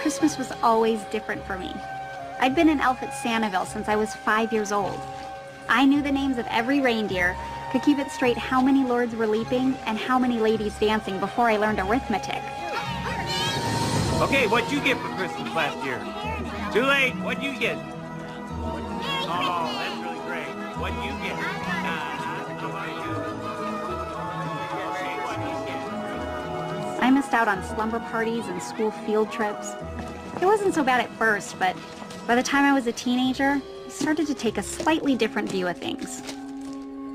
Christmas was always different for me. I'd been an elf at Santiville since I was 5 years old. I knew the names of every reindeer, could keep it straight how many lords were leaping and how many ladies dancing before I learned arithmetic. Okay, what'd you get for Christmas last year? Too late, what'd you get? Oh, that's really great. What'd you get? I missed out on slumber parties and school field trips. It wasn't so bad at first, but by the time I was a teenager, I started to take a slightly different view of things.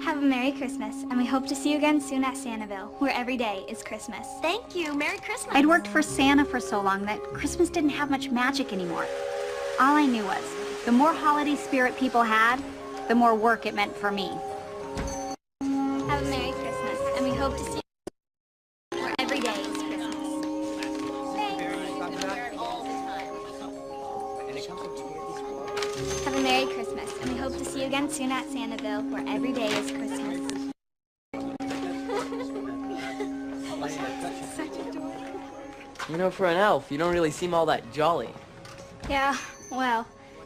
Have a Merry Christmas, and we hope to see you again soon at Santiville, where every day is Christmas. Thank you. Merry Christmas. I'd worked for Santa for so long that Christmas didn't have much magic anymore. All I knew was, the more holiday spirit people had, the more work it meant for me. Have a Merry Christmas, and we hope to see you where every day is Christmas. Have a Merry Christmas, and we hope to see you again soon at Santiville, where every day is Christmas. You know, for an elf, you don't really seem all that jolly. Yeah, well,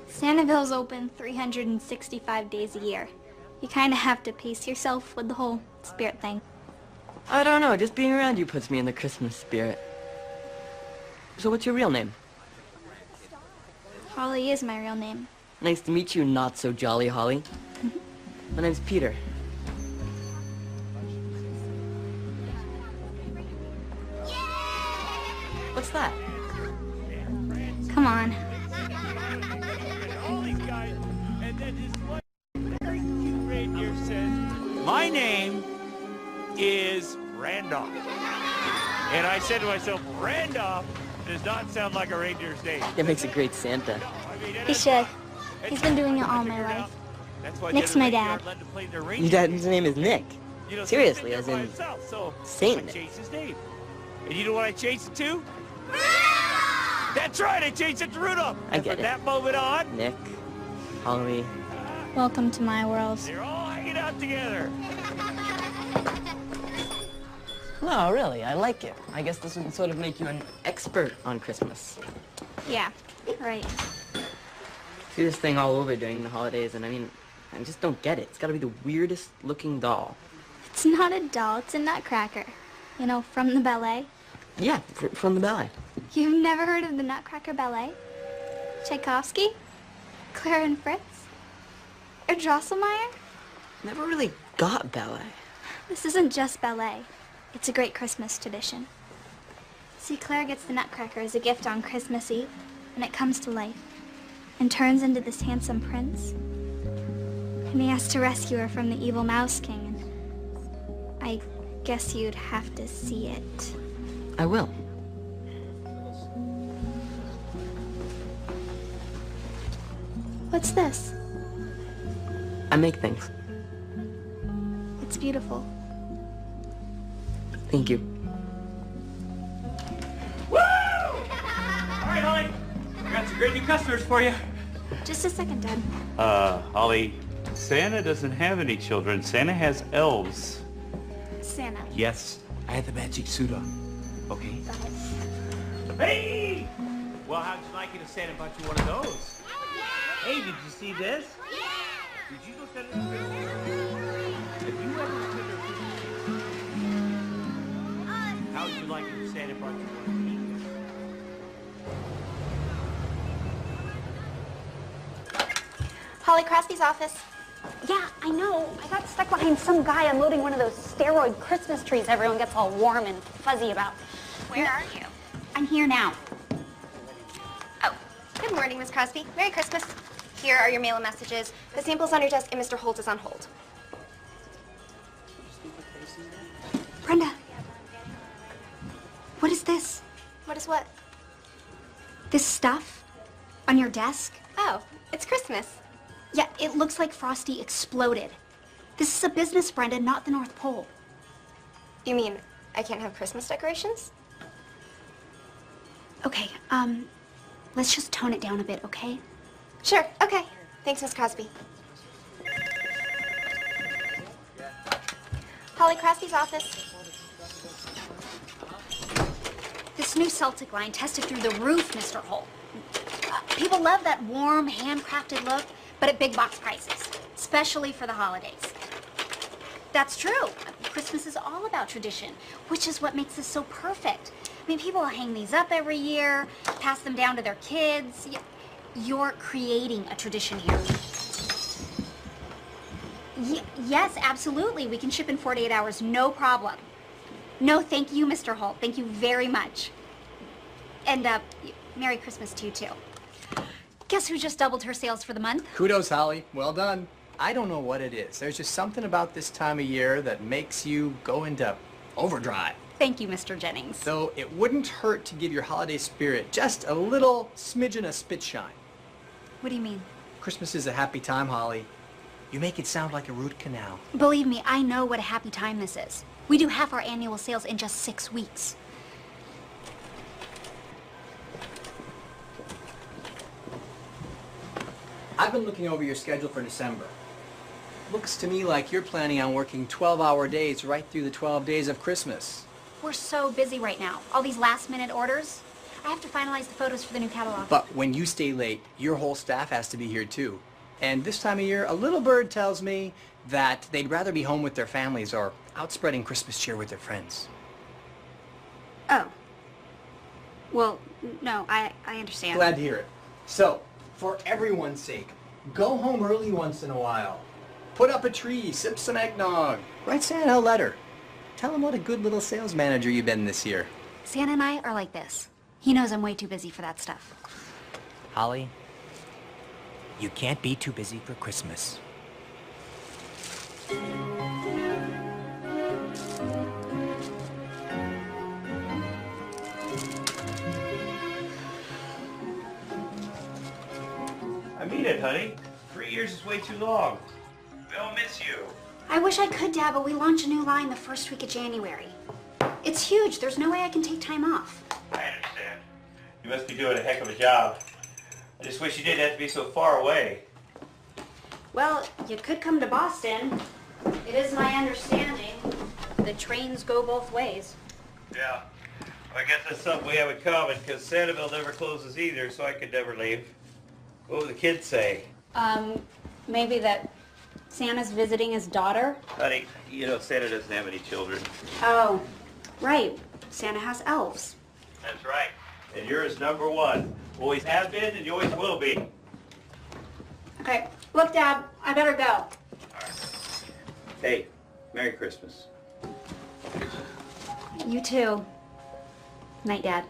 Santiville's open 365 days a year. You kind of have to pace yourself with the whole spirit thing. I don't know, just being around you puts me in the Christmas spirit. So what's your real name? Holly is my real name. Nice to meet you, not so jolly Holly. My name's Peter. What's that? Come on. My name is Randolph. And I said to myself, Randolph does not sound like a reindeer's name. That makes a great Santa. He should. He's been doing it all my life. Nick's my dad. Your dad's name is Nick. Seriously, as in Saint Nick. And you know what I changed it to? That's right, I changed it to Rudolph. I get it. From that moment on, Nick, Holly. Welcome to my world. they're all hanging out together. No, really, I like it. I guess this would sort of make you an expert on Christmas. Yeah, right. See this thing all over during the holidays, and I just don't get it. It's gotta be the weirdest looking doll. It's not a doll, it's a nutcracker. You know, from the ballet. Yeah, from the ballet. You've never heard of the Nutcracker Ballet? Tchaikovsky? Clara and Fritz? Or Drosselmeyer? Never really got ballet. This isn't just ballet. It's a great Christmas tradition. See, Claire gets the Nutcracker as a gift on Christmas Eve, and it comes to life, and turns into this handsome prince. And he has to rescue her from the evil Mouse King, and I guess you'd have to see it. I will. What's this? I make things. It's beautiful. Thank you. Woo! All right, Holly. I got some great new customers for you. Just a second, Dad. Holly, Santa doesn't have any children. Santa has elves. Santa. Yes, I had the magic suit on. Okay. Hey! Well, how'd you like it if Santa bought you one of those? Hey, did you see this? Did you look at it? Have you ever looked at it? How'd you like it if Santa brought you one of these? Holly Crosby's office. Yeah, I know. I got stuck behind some guy unloading one of those steroid Christmas trees everyone gets all warm and fuzzy about. Where are you? I'm here now. Oh, good morning, Miss Crosby. Merry Christmas. Here are your mail and messages. The sample's on your desk, and Mr. Holt is on hold. Brenda. What is this? What is what? This stuff? On your desk? Oh, it's Christmas. Yeah, it looks like Frosty exploded. This is a business, Brenda, not the North Pole. You mean I can't have Christmas decorations? Okay, let's just tone it down a bit, okay? Sure, okay. Thanks, Miss Crosby. Holly Crosby's office. This This new Celtic line tested through the roof, Mr. Holt. People love that warm, handcrafted look, but at big box prices, especially for the holidays. That's true. Christmas is all about tradition, which is what makes this so perfect. I mean, people hang these up every year, pass them down to their kids. You're creating a tradition here. Yes, absolutely. We can ship in 48 hours, no problem. No, thank you, Mr. Holt. Thank you very much. And, Merry Christmas to you, too. Guess who just doubled her sales for the month? Kudos, Holly. Well done. I don't know what it is. There's just something about this time of year that makes you go into overdrive. Thank you, Mr. Jennings. So it wouldn't hurt to give your holiday spirit just a little smidgen of spit shine. What do you mean? Christmas is a happy time, Holly. You make it sound like a root canal. Believe me, I know what a happy time this is. We do half our annual sales in just 6 weeks. I've been looking over your schedule for December. Looks to me like you're planning on working 12-hour days right through the 12 days of Christmas. We're so busy right now. All these last-minute orders. I have to finalize the photos for the new catalog. But when you stay late, your whole staff has to be here too. And this time of year, a little bird tells me that they'd rather be home with their families or out spreading Christmas cheer with their friends. Oh. Well, no, I understand. Glad to hear it. So, for everyone's sake, go home early once in a while. Put up a tree, sip some eggnog, write Santa a letter. Tell him what a good little sales manager you've been this year. Santa and I are like this. He knows I'm way too busy for that stuff. Holly, you can't be too busy for Christmas. I mean it, honey. 3 years is way too long. They'll miss you. I wish I could, Dad, but we launch a new line the first week of January. It's huge. There's no way I can take time off. I understand. You must be doing a heck of a job. I just wish you didn't have to be so far away. Well, you could come to Boston. It is my understanding the trains go both ways. Yeah. I guess that's something we have in common, because Santaville never closes either, so I could never leave. What would the kids say? Maybe that Santa's visiting his daughter? Honey, you know Santa doesn't have any children. Oh, right. Santa has elves. That's right. And you're his number one. Always have been, and you always will be. Okay. Look, Dad, I better go. All right. Hey, Merry Christmas. You too. Night, Dad.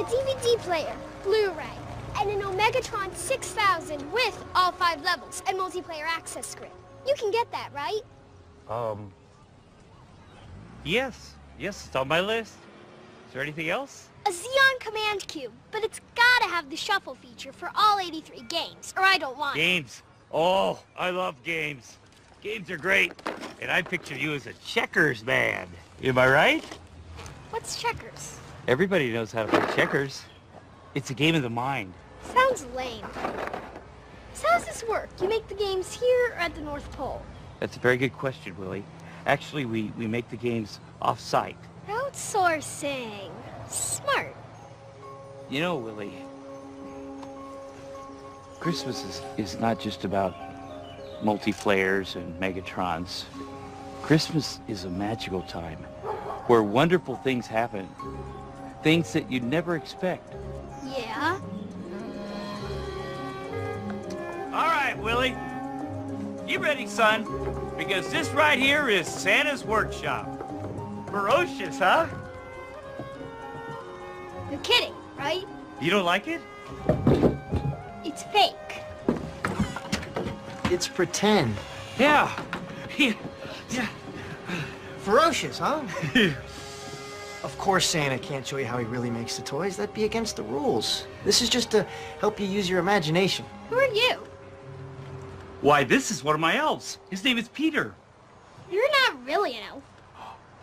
DVD player, Blu-ray, and an Omegatron 6000 with all 5 levels and multiplayer access screen. You can get that, right? Yes, it's on my list. Is there anything else? A Xeon Command Cube, but it's gotta have the shuffle feature for all 83 games, or I don't want it. Games. Oh, I love games. Games are great. And I picture you as a checkers man. Am I right? What's checkers? Everybody knows how to play checkers. It's a game of the mind. Sounds lame. So how does this work? You make the games here or at the North Pole? That's a very good question, Willie. Actually, we make the games off-site. Outsourcing. Smart. You know, Willie, Christmas is not just about multiplayers and Megatrons. Christmas is a magical time where wonderful things happen. Things that you'd never expect. Yeah? All right, Willie. You ready, son? Because this right here is Santa's workshop. Ferocious, huh? You're kidding, right? You don't like it? It's fake. It's pretend. Yeah. Yeah. Ferocious, huh? Of course Santa can't show you how he really makes the toys. That'd be against the rules. This is just to help you use your imagination. Who are you? Why, this is one of my elves. His name is Peter. You're not really an elf.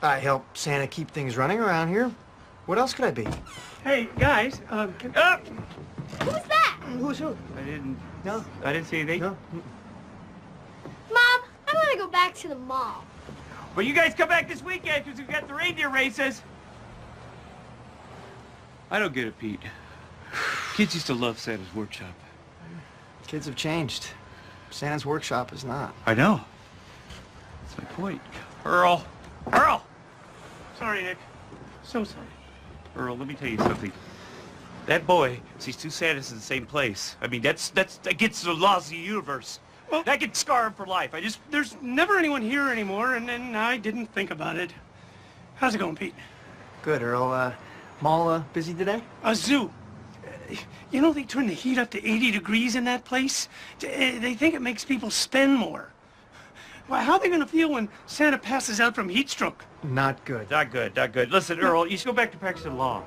I help Santa keep things running around here. What else could I be? Hey, guys, Who's that? Who's who? I didn't see anything. No. Mom, I want to go back to the mall. Well, you guys come back this weekend because we've got the reindeer races. I don't get it, Pete. Kids used to love Santa's workshop. Kids have changed. Santa's workshop is not. I know. That's my point. Earl! Earl! sorry, Nick. So sorry. Earl, let me tell you something. That boy sees two Santas in the same place. I mean, that's against the laws of the universe. Well, that could scar him for life. There's never anyone here anymore, and then I didn't think about it. How's it going, Pete? Good, Earl. Mall busy today? A zoo. You know, they turn the heat up to 80 degrees in that place. They think it makes people spend more. Well, how are they going to feel when Santa passes out from heat stroke? Not good. Not good, not good. Listen, Earl, you should go back to practicing law.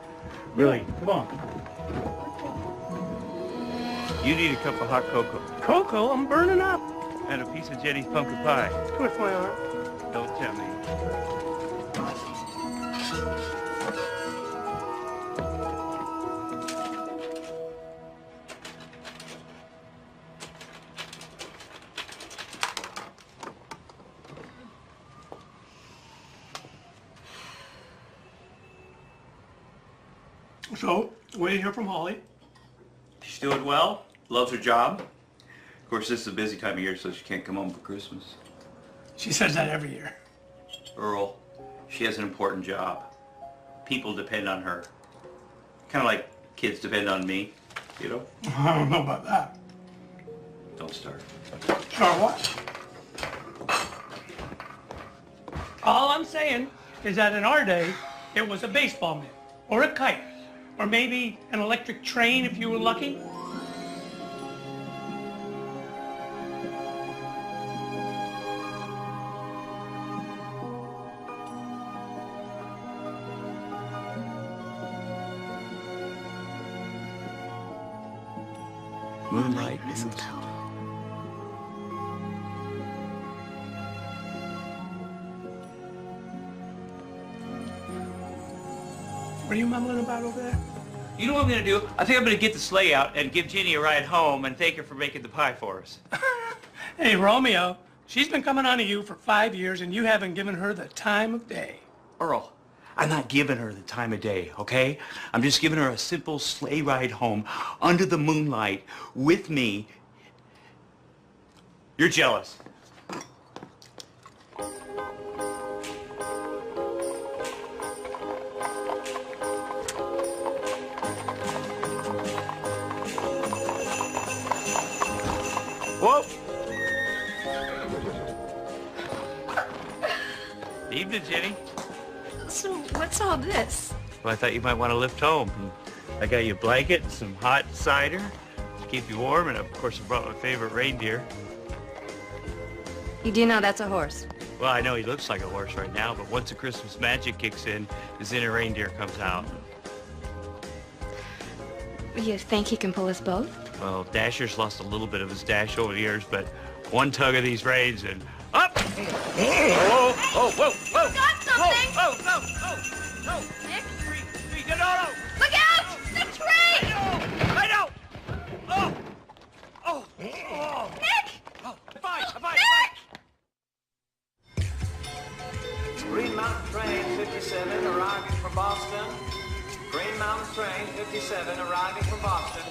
Really, come on. You need a cup of hot cocoa. Cocoa? I'm burning up. And a piece of Jenny's pumpkin pie. With my arm. Don't tell me. So, what did you hear from Holly? She's doing well. Loves her job. Of course, this is a busy time of year, so she can't come home for Christmas. She says that every year. Earl, she has an important job. People depend on her. Kind of like kids depend on me, you know? I don't know about that. Don't start. Start what? All I'm saying is that in our day, it was a baseball mitt, or a kite, or maybe an electric train if you were lucky. Moonlight, mistletoe. What are you mumbling about over there? You know what I'm going to do? I think I'm going to get the sleigh out and give Ginny a ride home and thank her for making the pie for us. Hey, Romeo, she's been coming on to you for 5 years and you haven't given her the time of day. Earl, I'm not giving her the time of day, okay? I'm just giving her a simple sleigh ride home under the moonlight with me. You're jealous. Whoa! Evening, Jenny. So, what's all this? Well, I thought you might want to lift home. I got you a blanket, and some hot cider to keep you warm, and of course I brought my favorite reindeer. You do know that's a horse. Well, I know he looks like a horse right now, but once the Christmas magic kicks in, his inner reindeer comes out. You think he can pull us both? Well, Dasher's lost a little bit of his dash over the years, but one tug of these reins and up! Whoa, whoa, whoa, whoa! Got something! Whoa, whoa, whoa, whoa! Nick? Tree, no, no! Look out! The tree! I know! Oh! Oh! Oh! Nick! Oh, fine, fine, Nick! Green Mountain Train 57 arriving from Boston. Green Mountain Train 57 arriving from Boston.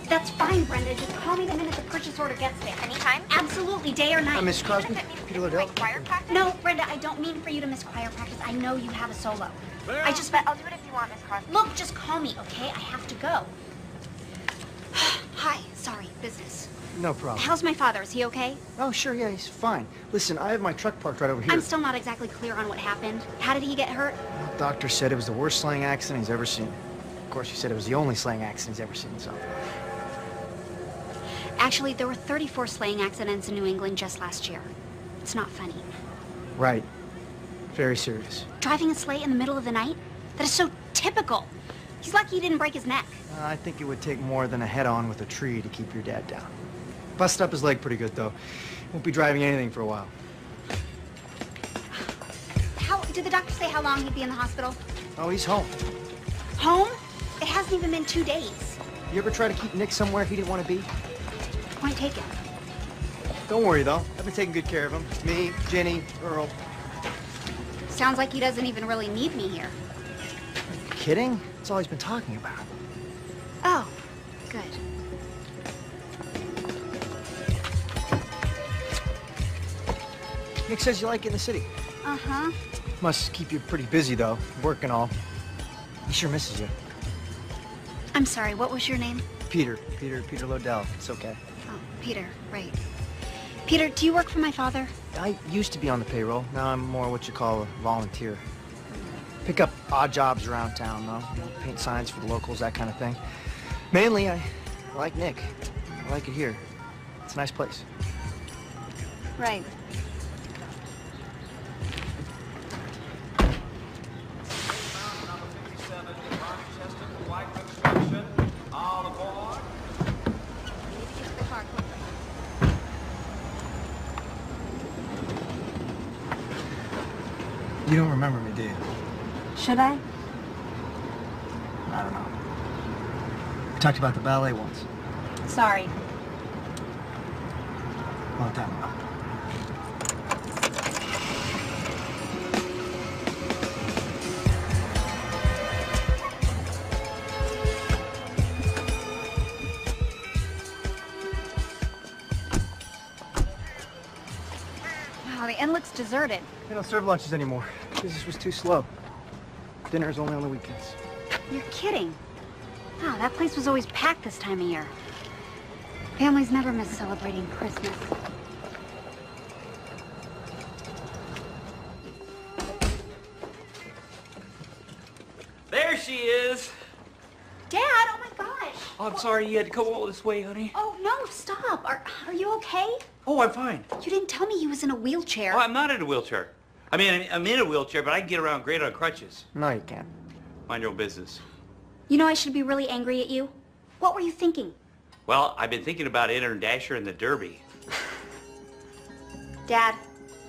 That's fine, Brenda. Just call me the minute the purchase order gets there. Anytime? Absolutely, day or night. Miss Crosby, Peter Liddell. Choir practice? No, Brenda, I don't mean for you to miss choir practice. I know you have a solo. I just, but I'll do it if you want, Miss Crosby. Look, just call me, okay? I have to go. Hi, sorry, business. No problem. How's my father? Is he okay? Oh, sure, yeah, he's fine. Listen, I have my truck parked right over here. I'm still not exactly clear on what happened. How did he get hurt? The doctor said it was the worst sleighing accident he's ever seen. Of course, he said it was the only sleighing accident he's ever seen, so. Actually, there were 34 sleighing accidents in New England just last year. It's not funny. Right. Very serious. Driving a sleigh in the middle of the night? That is so typical. He's lucky he didn't break his neck. I think it would take more than a head-on with a tree to keep your dad down. Busted up his leg pretty good, though. Won't be driving anything for a while. Did the doctor say how long he'd be in the hospital? Oh, he's home. Home? It hasn't even been 2 days. You ever try to keep Nick somewhere he didn't want to be? Point taken. Don't worry, though. I've been taking good care of him. Me, Jenny, Earl. Sounds like he doesn't even really need me here. Kidding? That's all he's been talking about. Oh, good. Nick says you like it in the city. Uh-huh. Must keep you pretty busy, though. Work and all. He sure misses you. I'm sorry, what was your name? Peter Lodell. It's okay. Oh, Peter, right. Peter, do you work for my father? I used to be on the payroll. Now I'm more what you call a volunteer. Pick up odd jobs around town, though. You know, paint signs for the locals, that kind of thing. Mainly, I like Nick. I like it here. It's a nice place. Right. You don't remember me, do you? Should I? I don't know. We talked about the ballet once. Sorry. Long time ago. Wow, the inn looks deserted. They don't serve lunches anymore. Business was too slow. Dinner is only on the weekends. You're kidding. Wow, that place was always packed this time of year. Families never miss celebrating Christmas. There she is. Dad, oh my gosh. Oh, I'm sorry you had to come all this way, honey. Oh, no, stop. Are you okay? Oh, I'm fine. You didn't tell me he was in a wheelchair. Oh, I'm not in a wheelchair. I mean, I'm in a wheelchair, but I can get around great on crutches. No, you can't. Mind your own business. You know I should be really angry at you. What were you thinking? Well, I've been thinking about entering Dasher in the Derby. Dad,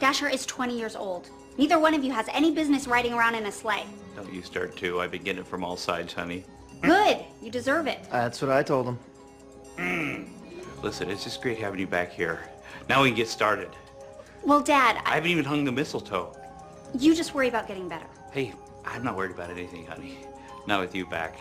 Dasher is 20 years old. Neither one of you has any business riding around in a sleigh. Don't you start too. I've been getting it from all sides, honey. Good. You deserve it. That's what I told him. Listen, it's just great having you back here. Now we can get started. Well, Dad, I haven't even hung the mistletoe. You just worry about getting better. Hey, I'm not worried about anything, honey. Not with you back.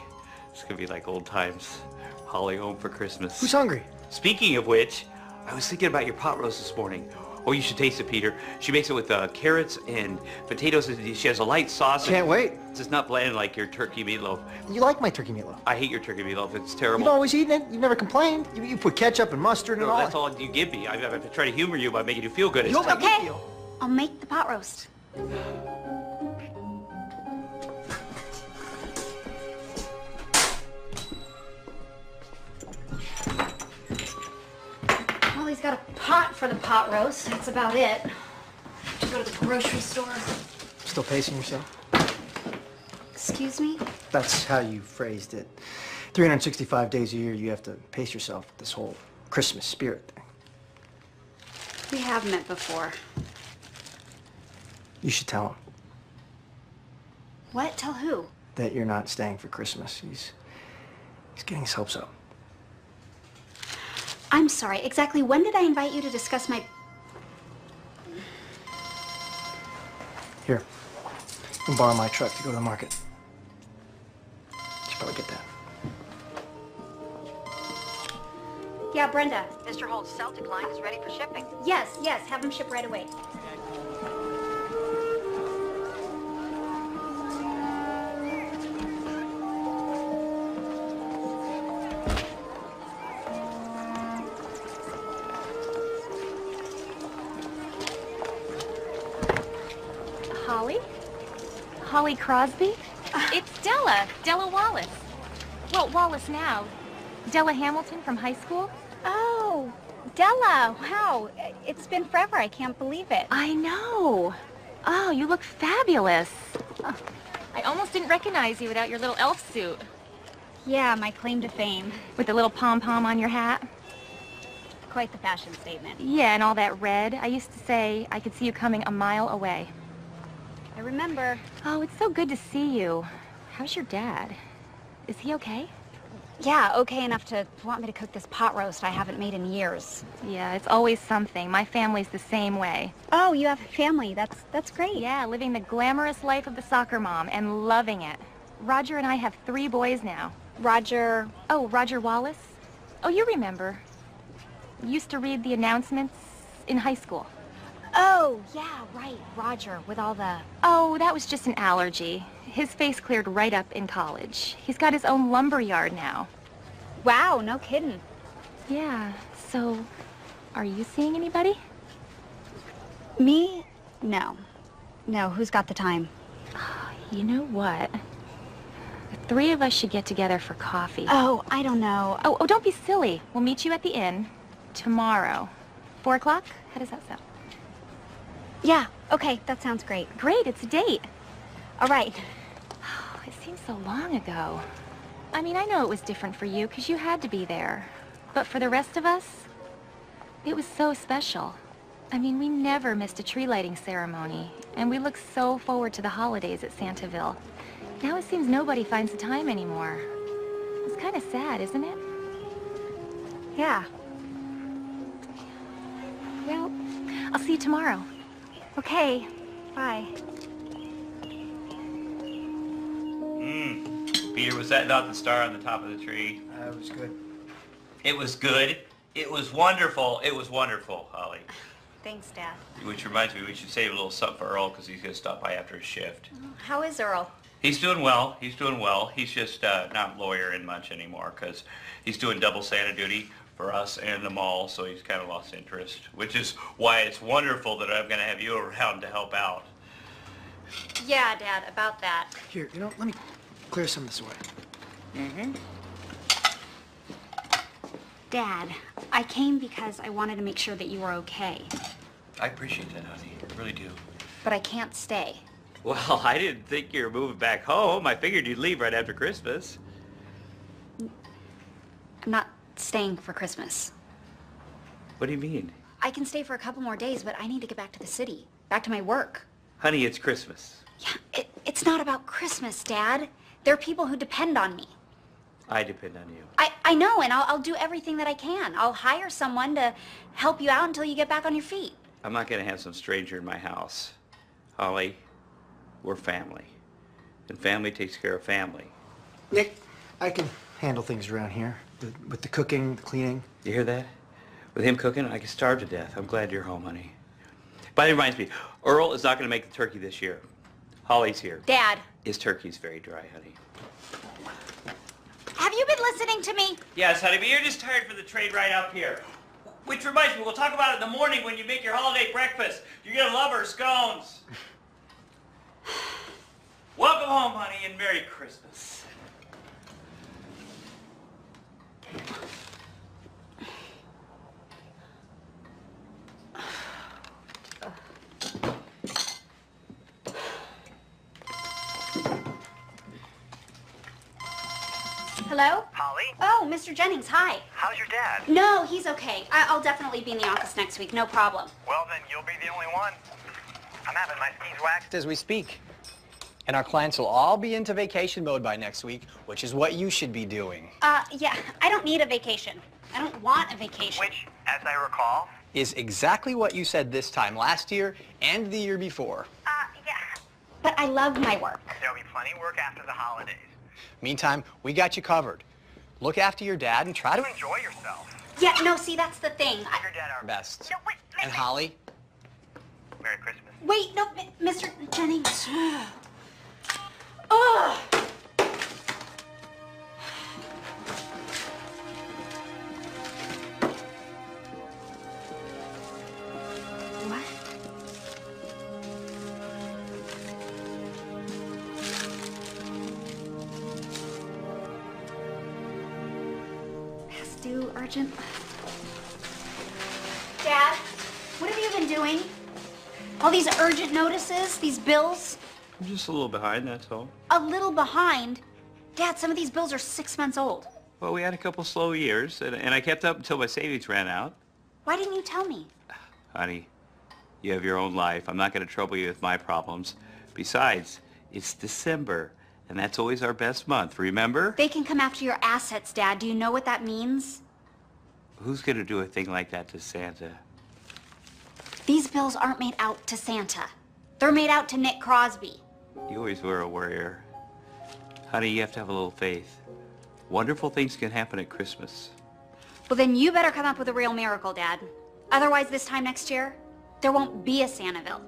It's gonna be like old times. Holly home for Christmas. Who's hungry? Speaking of which, I was thinking about your pot roast this morning. Oh, you should taste it, Peter. She makes it with carrots and potatoes. She has a light sauce. Can't wait. It's just not bland like your turkey meatloaf. You like my turkey meatloaf? I hate your turkey meatloaf. It's terrible. You've always eaten it. You've never complained. You put ketchup and mustard and No, all that's that. all you give me. I try to humor you by making you feel good. You'll make me Okay. feel. I'll make the pot roast. Well, he's got a pot for the pot roast. That's about it. To go to the grocery store. Still pacing yourself? Excuse me? That's how you phrased it. 365 days a year, you have to pace yourself with this whole Christmas spirit thing. We have met before. You should tell him What? Tell who? that you're not staying for Christmas. He's getting his hopes up. I'm sorry. Exactly when did I invite you to discuss my... Here, you can borrow my truck to go to the market. You should probably get that. Yeah, Brenda. Mr. Holt's Celtic line is ready for shipping. Yes, have them ship right away. Holly? Holly Crosby? It's Della Wallace. Well, Wallace now. Della Hamilton from high school? Oh, Della. Wow. It's been forever. I can't believe it. I know. Oh, you look fabulous. Oh, I almost didn't recognize you without your little elf suit. Yeah, my claim to fame. With the little pom-pom on your hat. Quite the fashion statement. Yeah, and all that red. I used to say I could see you coming a mile away. I remember. Oh, it's so good to see you. How's your dad? Is he okay? Yeah, okay enough to want me to cook this pot roast I haven't made in years. Yeah, it's always something. My family's the same way. Oh, you have a family. That's great. Yeah, living the glamorous life of the soccer mom and loving it. Roger and I have 3 boys now. Roger... Oh, Roger Wallace? Oh, you remember. Used to read the announcements in high school. Oh, yeah, right. Roger, with all the... Oh, that was just an allergy. His face cleared right up in college. He's got his own lumber yard now. Wow, no kidding. Yeah, so are you seeing anybody? Me? No. No, who's got the time? You know what? The 3 of us should get together for coffee. Oh, I don't know. Oh, don't be silly. We'll meet you at the inn tomorrow. 4 o'clock? How does that sound? Yeah, okay, that sounds great. Great, it's a date. All right. Oh, it seems so long ago. I mean, I know it was different for you because you had to be there. But for the rest of us, it was so special. I mean, we never missed a tree lighting ceremony, and we look so forward to the holidays at Santaville. Now it seems nobody finds the time anymore. It's kind of sad, isn't it? Yeah. Well, I'll see you tomorrow. Okay, bye. Peter, was that not the star on the top of the tree? It was good. It was good. It was wonderful. It was wonderful, Holly. Thanks, Dad. Which reminds me, we should save a little something for Earl because he's going to stop by after his shift. How is Earl? He's doing well. He's doing well. He's just not lawyering much anymore because he's doing double Santa duty for us and the mall, so he's kind of lost interest, which is why it's wonderful that I'm going to have you around to help out. Yeah, Dad, about that. Here, you know, let me clear some of this away. Mm-hmm. Dad, I came because I wanted to make sure that you were okay. I appreciate that, honey. I really do. But I can't stay. Well, I didn't think you were moving back home. I figured you'd leave right after Christmas. I'm not staying for Christmas. What do you mean? I can stay for a couple more days, but I need to get back to the city. Back to my work. Honey, it's Christmas. Yeah, it's not about Christmas, Dad. There are people who depend on me. I depend on you. I know, and I'll do everything that I can. I'll hire someone to help you out until you get back on your feet. I'm not going to have some stranger in my house. Holly, we're family. And family takes care of family. Nick, I can handle things around here. With the cooking, the cleaning. You hear that? With him cooking, I could starve to death. I'm glad you're home, honey. But it reminds me, Earl is not going to make the turkey this year. Holly's here. Dad. His turkey's very dry, honey. Have you been listening to me? Yes, honey, but you're just tired for the trade right up here. Which reminds me, we'll talk about it in the morning when you make your holiday breakfast. You're going to love our scones. Welcome home, honey, and Merry Christmas. Hello? Holly? Oh, Mr. Jennings, hi. How's your dad? No, he's okay. I'll definitely be in the office next week, no problem. Well, then you'll be the only one. I'm having my skis waxed As we speak. And our clients will all be into vacation mode by next week, which is what you should be doing. Yeah, I don't need a vacation. I don't want a vacation. Which, as I recall... Is exactly what you said this time last year and the year before. Yeah. But I love my work. There'll be plenty of work after the holidays. Meantime, we got you covered. Look after your dad and try to Enjoy yourself. Yeah, no, see, that's the thing. Your dad our best. No, wait, And Holly, Merry Christmas. Wait, no, Mr. Jennings. Oh! What? Past due, urgent. Dad, what have you been doing? All these urgent notices, these bills. I'm just a little behind, that's all. A little behind? Dad, some of these bills are 6 months old. Well, we had a couple slow years, and I kept up until my savings ran out. Why didn't you tell me? Honey, you have your own life. I'm not going to trouble you with my problems. Besides, it's December, and that's always our best month, remember? They can come after your assets, Dad. Do you know what that means? Who's going to do a thing like that to Santa? These bills aren't made out to Santa. They're made out to Nick Crosby. You always were a worrier. Honey, you have to have a little faith. Wonderful things can happen at Christmas. Well, then you better come up with a real miracle, Dad. Otherwise, this time next year, there won't be a Santaville.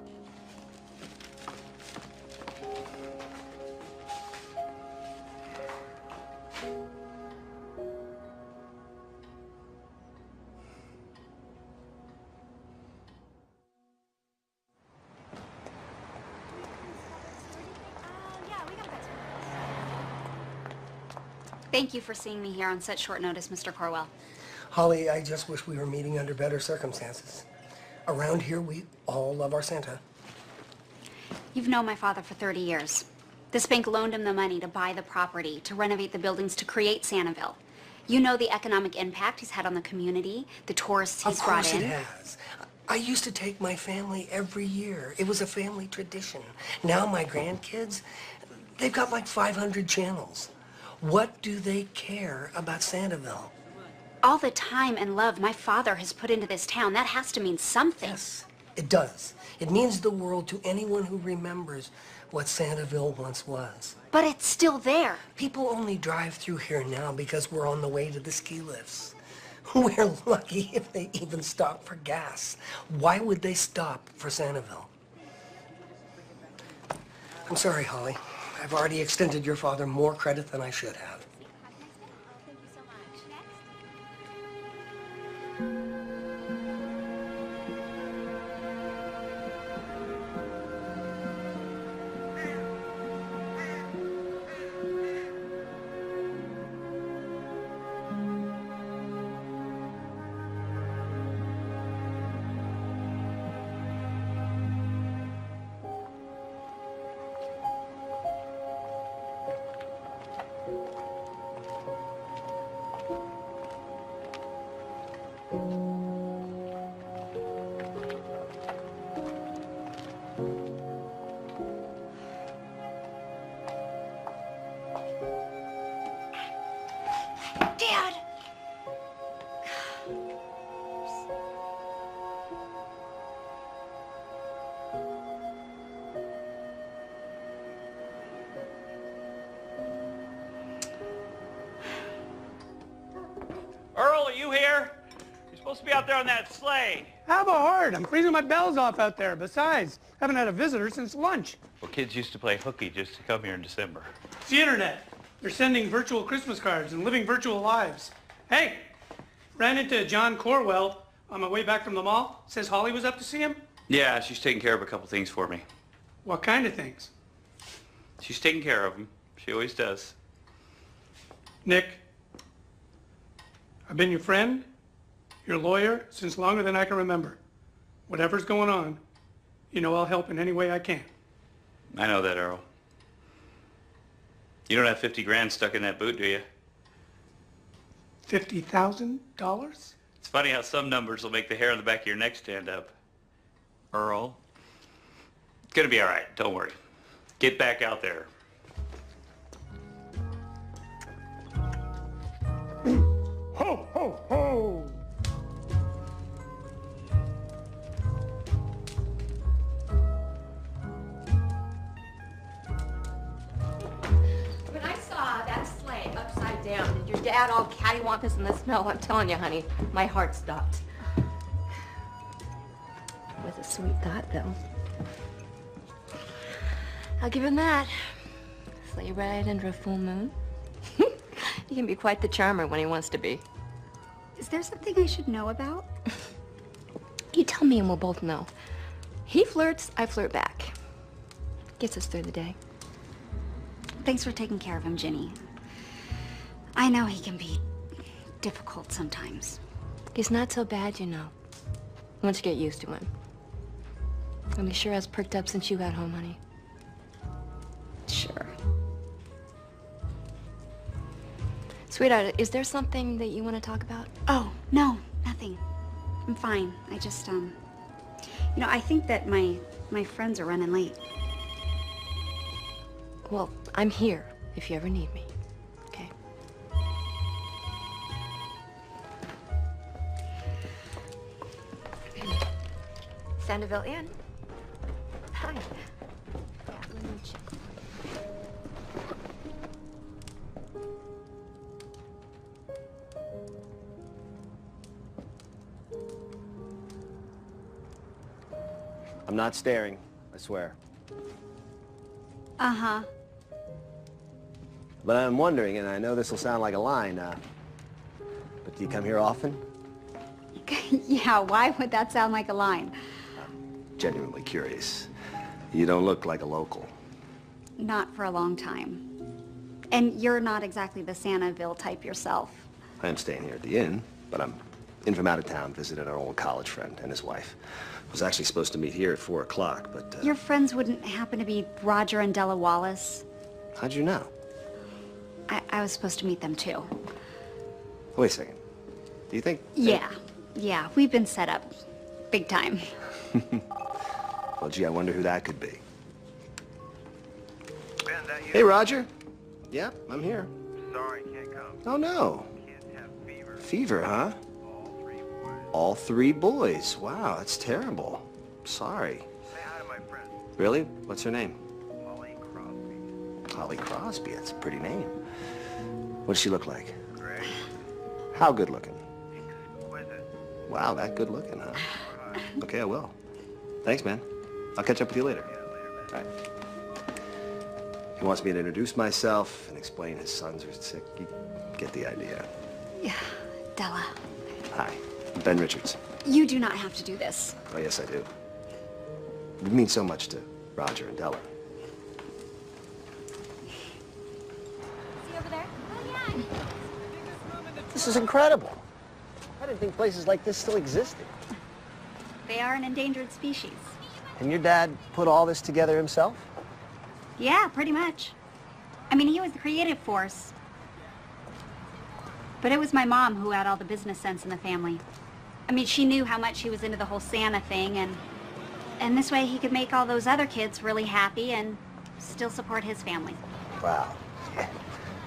Thank you for seeing me here on such short notice, Mr. Corwell. Holly, I just wish we were meeting under better circumstances. Around here, we all love our Santa. You've known my father for 30 years. This bank loaned him the money to buy the property, to renovate the buildings, to create Santaville. You know the economic impact he's had on the community, the tourists he's brought in. Of course it has. I used to take my family every year. It was a family tradition. Now my grandkids, they've got like 500 channels. What do they care about Santaville? All the time and love my father has put into this town, that has to mean something. Yes, it does. It means the world to anyone who remembers what Santaville once was. But it's still there. People only drive through here now because we're on the way to the ski lifts. We're lucky if they even stop for gas. Why would they stop for Santaville? I'm sorry, Holly. I've already extended your father more credit than I should have. Dad! Earl, are you here? You're supposed to be out there on that sleigh. Have a heart. I'm freezing my bells off out there. Besides, haven't had a visitor since lunch. Well, kids used to play hooky just to come here in December. It's the internet. They're sending virtual Christmas cards and living virtual lives. Hey, ran into John Corwell on my way back from the mall. Says Holly was up to see him. Yeah, she's taking care of a couple things for me. What kind of things? She's taking care of them. She always does. Nick, I've been your friend, your lawyer, since longer than I can remember. Whatever's going on, you know I'll help in any way I can. I know that, Earl. You don't have 50 grand stuck in that boot, do you? $50,000? It's funny how some numbers will make the hair on the back of your neck stand up. Earl, it's gonna be all right. Don't worry. Get back out there. Ho, ho, ho! When I saw that sleigh upside down and your dad all cattywampus in the snow, I'm telling you, honey, my heart stopped. It was a sweet thought, though. I'll give him that. Sleigh ride under a full moon. He can be quite the charmer when he wants to be. Is there something I should know about? You tell me and we'll both know. He flirts, I flirt back. Gets us through the day. Thanks for taking care of him, Ginny. I know he can be difficult sometimes. He's not so bad, you know. Once you get used to him. And he sure has perked up since you got home, honey. Sure. Sweetheart, is there something that you want to talk about? Oh, no, nothing. I'm fine. I just, I think that my friends are running late. Well, I'm here if you ever need me, okay? Sandoval Inn. Hi. Yeah, let me check. I'm not staring, I swear. Uh-huh. But I'm wondering, and I know this will sound like a line, but do you come here often? Yeah, why would that sound like a line? Genuinely curious. You don't look like a local. Not for a long time. And you're not exactly the Santaville type yourself. I am staying here at the inn, but I'm in from out of town visiting our old college friend and his wife. Was actually supposed to meet here at 4 o'clock, but... Your friends wouldn't happen to be Roger and Della Wallace? How'd you know? I was supposed to meet them too. Wait a second. Do you think... Yeah, we've been set up. Big time. Well, gee, I wonder who that could be. Ben, that you? Hey, Roger. Yeah, I'm here. Sorry, can't come. Oh, no. Kids have fever. Fever, huh? All 3 boys. Wow, that's terrible. Sorry. Say hi to my friend. Really? What's her name? Holly Crosby. Holly Crosby. That's a pretty name. What does she look like? Great. How good looking? Exquisite. Wow, that good looking, huh? Okay, I will. Thanks, man. I'll catch up with you later. Yeah, later, man. All right. He wants me to introduce myself and explain his sons are sick. You get the idea. Yeah, Della. Hi, I'm Ben Richards. You do not have to do this. Oh, yes, I do. It means so much to Roger and Della. See over there? Oh, yeah. This is incredible. I didn't think places like this still existed. They are an endangered species. And your dad put all this together himself? Yeah, pretty much. I mean, he was the creative force. But it was my mom who had all the business sense in the family. I mean, she knew how much he was into the whole Santa thing, and this way he could make all those other kids really happy and still support his family. Wow. Yeah.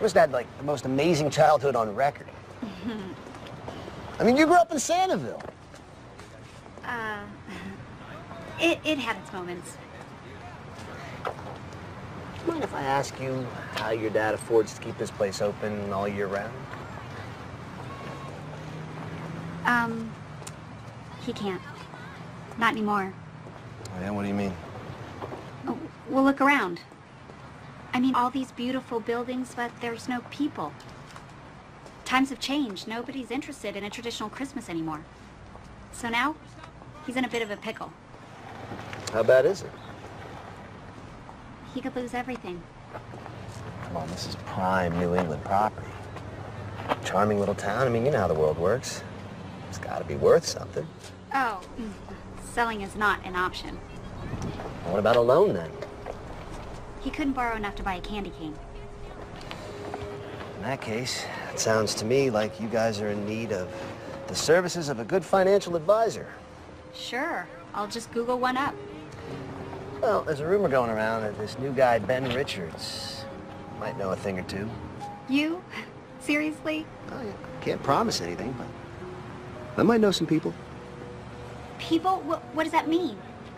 Must have had, like, the most amazing childhood on record. I mean, you grew up in Santaville. It had its moments. Do you mind if I ask you how your dad affords to keep this place open all year round? He can't. Not anymore. Oh, yeah? What do you mean? Oh, well, look around. I mean, all these beautiful buildings, but there's no people. Times have changed. Nobody's interested in a traditional Christmas anymore. So now, he's in a bit of a pickle. How bad is it? He could lose everything. Come on, this is prime New England property. Charming little town. I mean, you know how the world works. It's got to be worth something. Oh, selling is not an option. What about a loan, then? He couldn't borrow enough to buy a candy cane. In that case, it sounds to me like you guys are in need of the services of a good financial advisor. Sure. I'll just Google one up. Well, there's a rumor going around that this new guy, Ben Richards, might know a thing or two. You? Seriously? Oh, yeah. Can't promise anything, but I might know some people. People? What does that mean?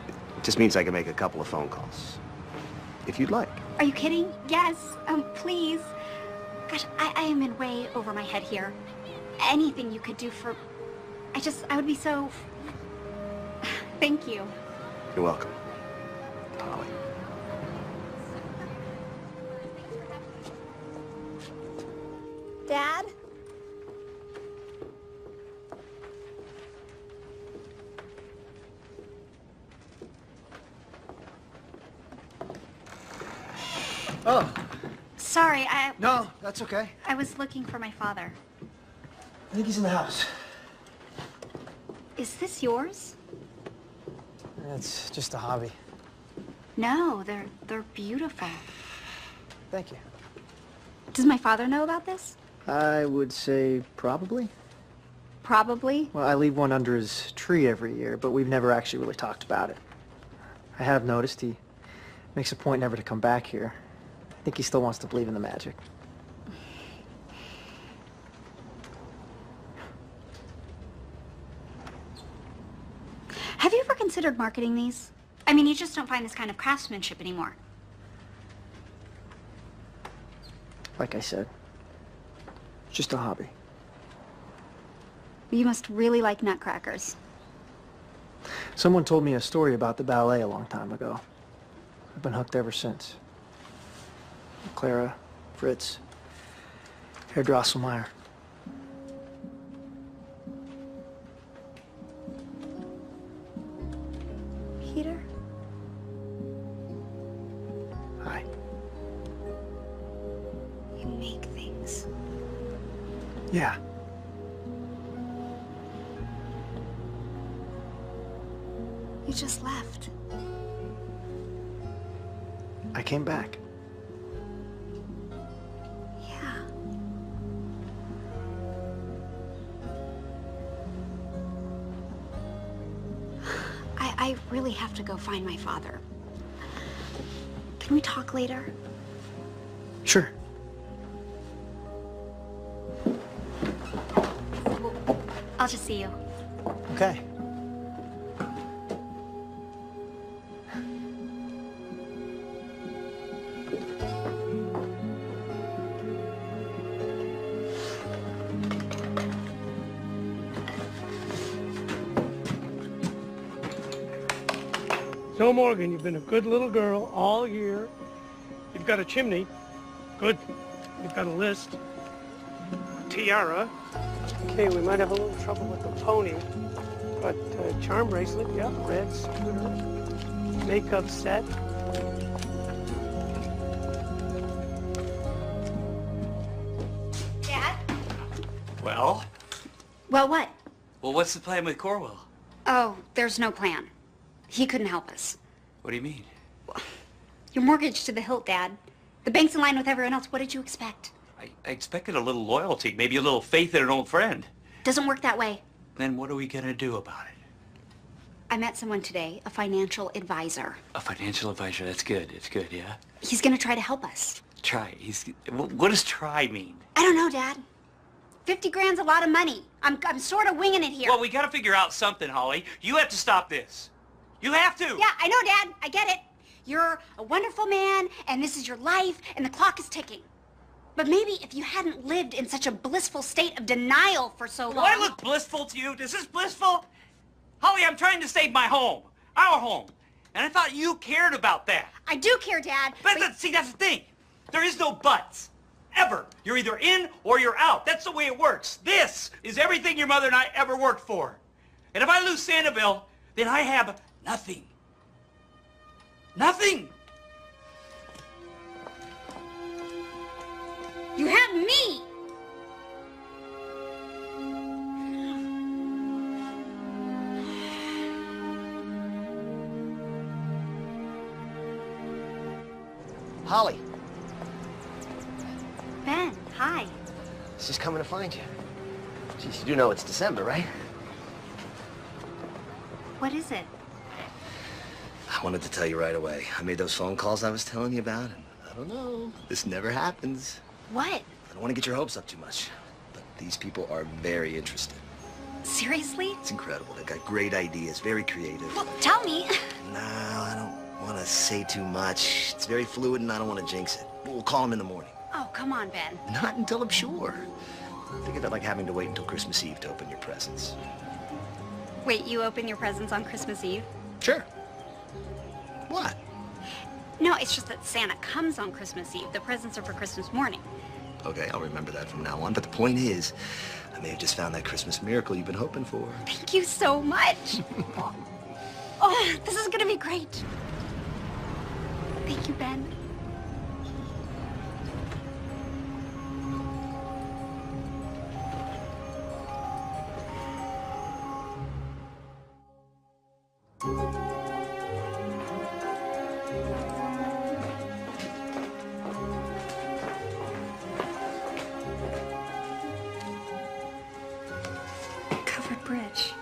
It just means I can make a couple of phone calls. If you'd like. Are you kidding? Yes. Please. Gosh, I am in way over my head here. Anything you could do for... I would be so... Thank you. You're welcome, Holly. Dad? Oh. Sorry, No, that's okay. I was looking for my father. I think he's in the house. Is this yours? It's just a hobby. No, they're beautiful. Thank you. Does my father know about this? I would say probably. Probably. Well, I leave one under his tree every year, but we've never actually really talked about it. I have noticed he makes a point never to come back here. I think he still wants to believe in the magic. Have you ever considered marketing these? I mean, you just don't find this kind of craftsmanship anymore. Like I said, it's just a hobby. You must really like nutcrackers. Someone told me a story about the ballet a long time ago. I've been hooked ever since. Clara, Fritz, Herr Drosselmeyer. Peter? Hi. You make things. Yeah. You just left. I came back. Yeah. I really have to go find my father. Can we talk later? Sure. I'll just see you. Okay. So, Morgan, you've been a good little girl all year. You've got a chimney. Good. You've got a list. A tiara. Okay, we might have a little trouble with the pony. But charm bracelet, yeah, red scooter. Makeup set. Dad? Well? Well, what? Well, what's the plan with Corwell? Oh, there's no plan. He couldn't help us. What do you mean? You're mortgaged to the hilt, Dad. The bank's in line with everyone else. What did you expect? I expected a little loyalty, maybe a little faith in an old friend. Doesn't work that way. Then what are we gonna do about it? I met someone today, a financial advisor. A financial advisor, that's good. It's good, yeah? He's gonna try to help us. Try. What does try mean? I don't know, Dad. 50 grand's a lot of money. I'm sort of winging it here. Well, we gotta figure out something, Holly. You have to stop this. You have to! Yeah, I know, Dad. I get it. You're a wonderful man, and this is your life, and the clock is ticking. But maybe if you hadn't lived in such a blissful state of denial for so long... Do I look blissful to you? Is this blissful? Holly, I'm trying to save my home. Our home. And I thought you cared about that. I do care, Dad. But see, that's the thing. There is no buts. Ever. You're either in or you're out. That's the way it works. This is everything your mother and I ever worked for. And if I lose Sanibel, then I have nothing. Nothing. You have me! Holly, Ben, hi. I was just coming to find you. Geez, you do know it's December, right? What is it? I wanted to tell you right away. I made those phone calls I was telling you about, and I don't know. This never happens. What? I don't want to get your hopes up too much, but these people are very interested. Seriously? It's incredible. They've got great ideas, very creative. Well, tell me. No, I don't want to say too much. It's very fluid, and I don't want to jinx it. We'll call them in the morning. Oh, come on, Ben. Not until I'm sure. Think of it like having to wait until Christmas Eve to open your presents. Wait, you open your presents on Christmas Eve? Sure. What? No, it's just that Santa comes on Christmas Eve. The presents are for Christmas morning. Okay, I'll remember that from now on. But the point is, I may have just found that Christmas miracle you've been hoping for. Thank you so much. Oh, this is gonna be great. Thank you, Ben. Covered bridge.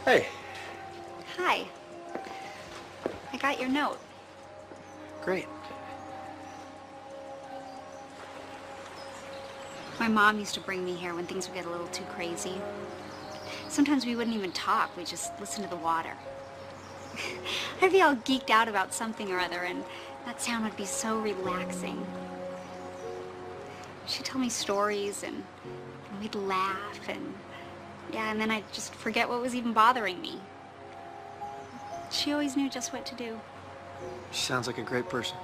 Hey. Hi. I got your note. Great. My mom used to bring me here when things would get a little too crazy. Sometimes we wouldn't even talk, we'd just listen to the water. I'd be all geeked out about something or other, and that sound would be so relaxing. She'd tell me stories, and we'd laugh, and yeah, and then I'd just forget what was even bothering me. She always knew just what to do. She sounds like a great person.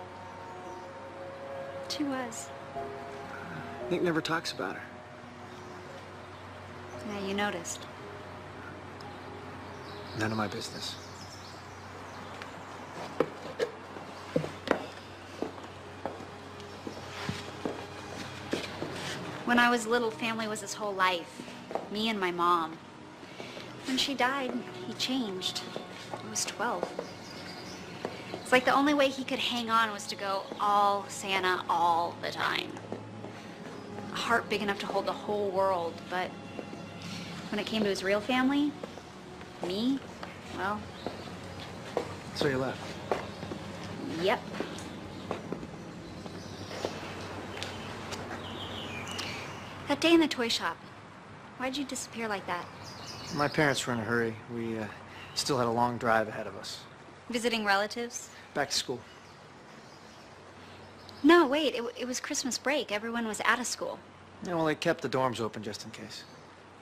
She was. Nick never talks about her. Yeah, you noticed. None of my business. When I was little, family was his whole life. Me and my mom. When she died, he changed. I was 12. It's like the only way he could hang on was to go all Santa all the time. A heart big enough to hold the whole world, but when it came to his real family, me, well... So you left? Yep. That day in the toy shop, why'd you disappear like that? My parents were in a hurry. We still had a long drive ahead of us. Visiting relatives? Back to school. No, wait, it was Christmas break. Everyone was out of school. Yeah, well, they kept the dorms open just in case.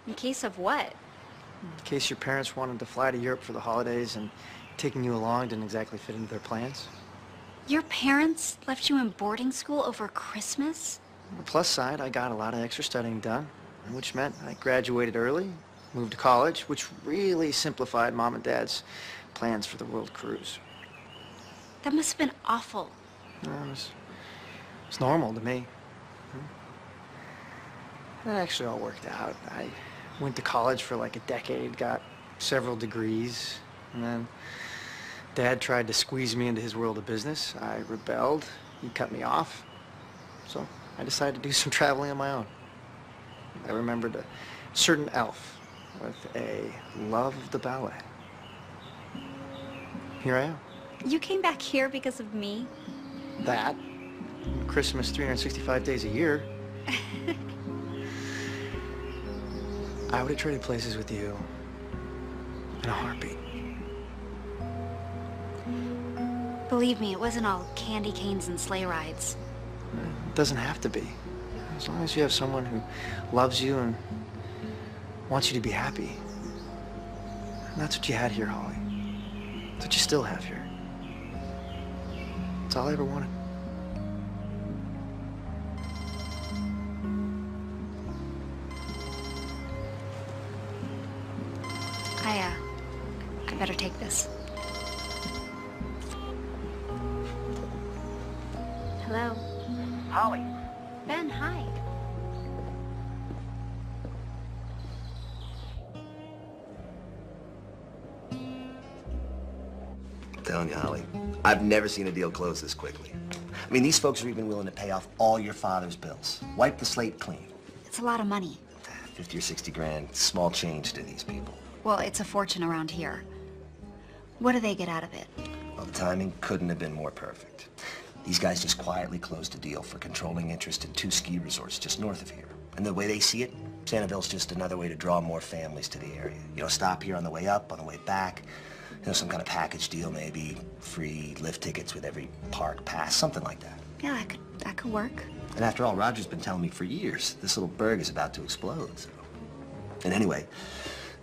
In case of what? In case your parents wanted to fly to Europe for the holidays and taking you along didn't exactly fit into their plans. Your parents left you in boarding school over Christmas? On the plus side, I got a lot of extra studying done, which meant I graduated early, moved to college, which really simplified Mom and Dad's plans for the world cruise. That must have been awful. It's normal to me. That actually all worked out. I went to college for like a decade, got several degrees, and then Dad tried to squeeze me into his world of business. I rebelled. He cut me off. So I decided to do some traveling on my own. I remembered a certain elf with a love of the ballet. Here I am. You came back here because of me? That. Christmas 365 days a year. I would have traded places with you in a heartbeat. Believe me, it wasn't all candy canes and sleigh rides. It doesn't have to be. As long as you have someone who loves you and wants you to be happy. And that's what you had here, Holly. That's what you still have here. That's all I ever wanted. I better take this. Hello? Holly. Ben, hi. I'm telling you, Holly, I've never seen a deal close this quickly. I mean, these folks are even willing to pay off all your father's bills. Wipe the slate clean. It's a lot of money. 50 or 60 grand, small change to these people. Well, it's a fortune around here. What do they get out of it? Well, the timing couldn't have been more perfect. These guys just quietly closed a deal for controlling interest in 2 ski resorts just north of here. And the way they see it, Santaville's just another way to draw more families to the area. You know, stop here on the way up, on the way back. You know, some kind of package deal maybe. Free lift tickets with every park pass, something like that. Yeah, that could work. And after all, Roger's been telling me for years, this little burg is about to explode, so. And anyway,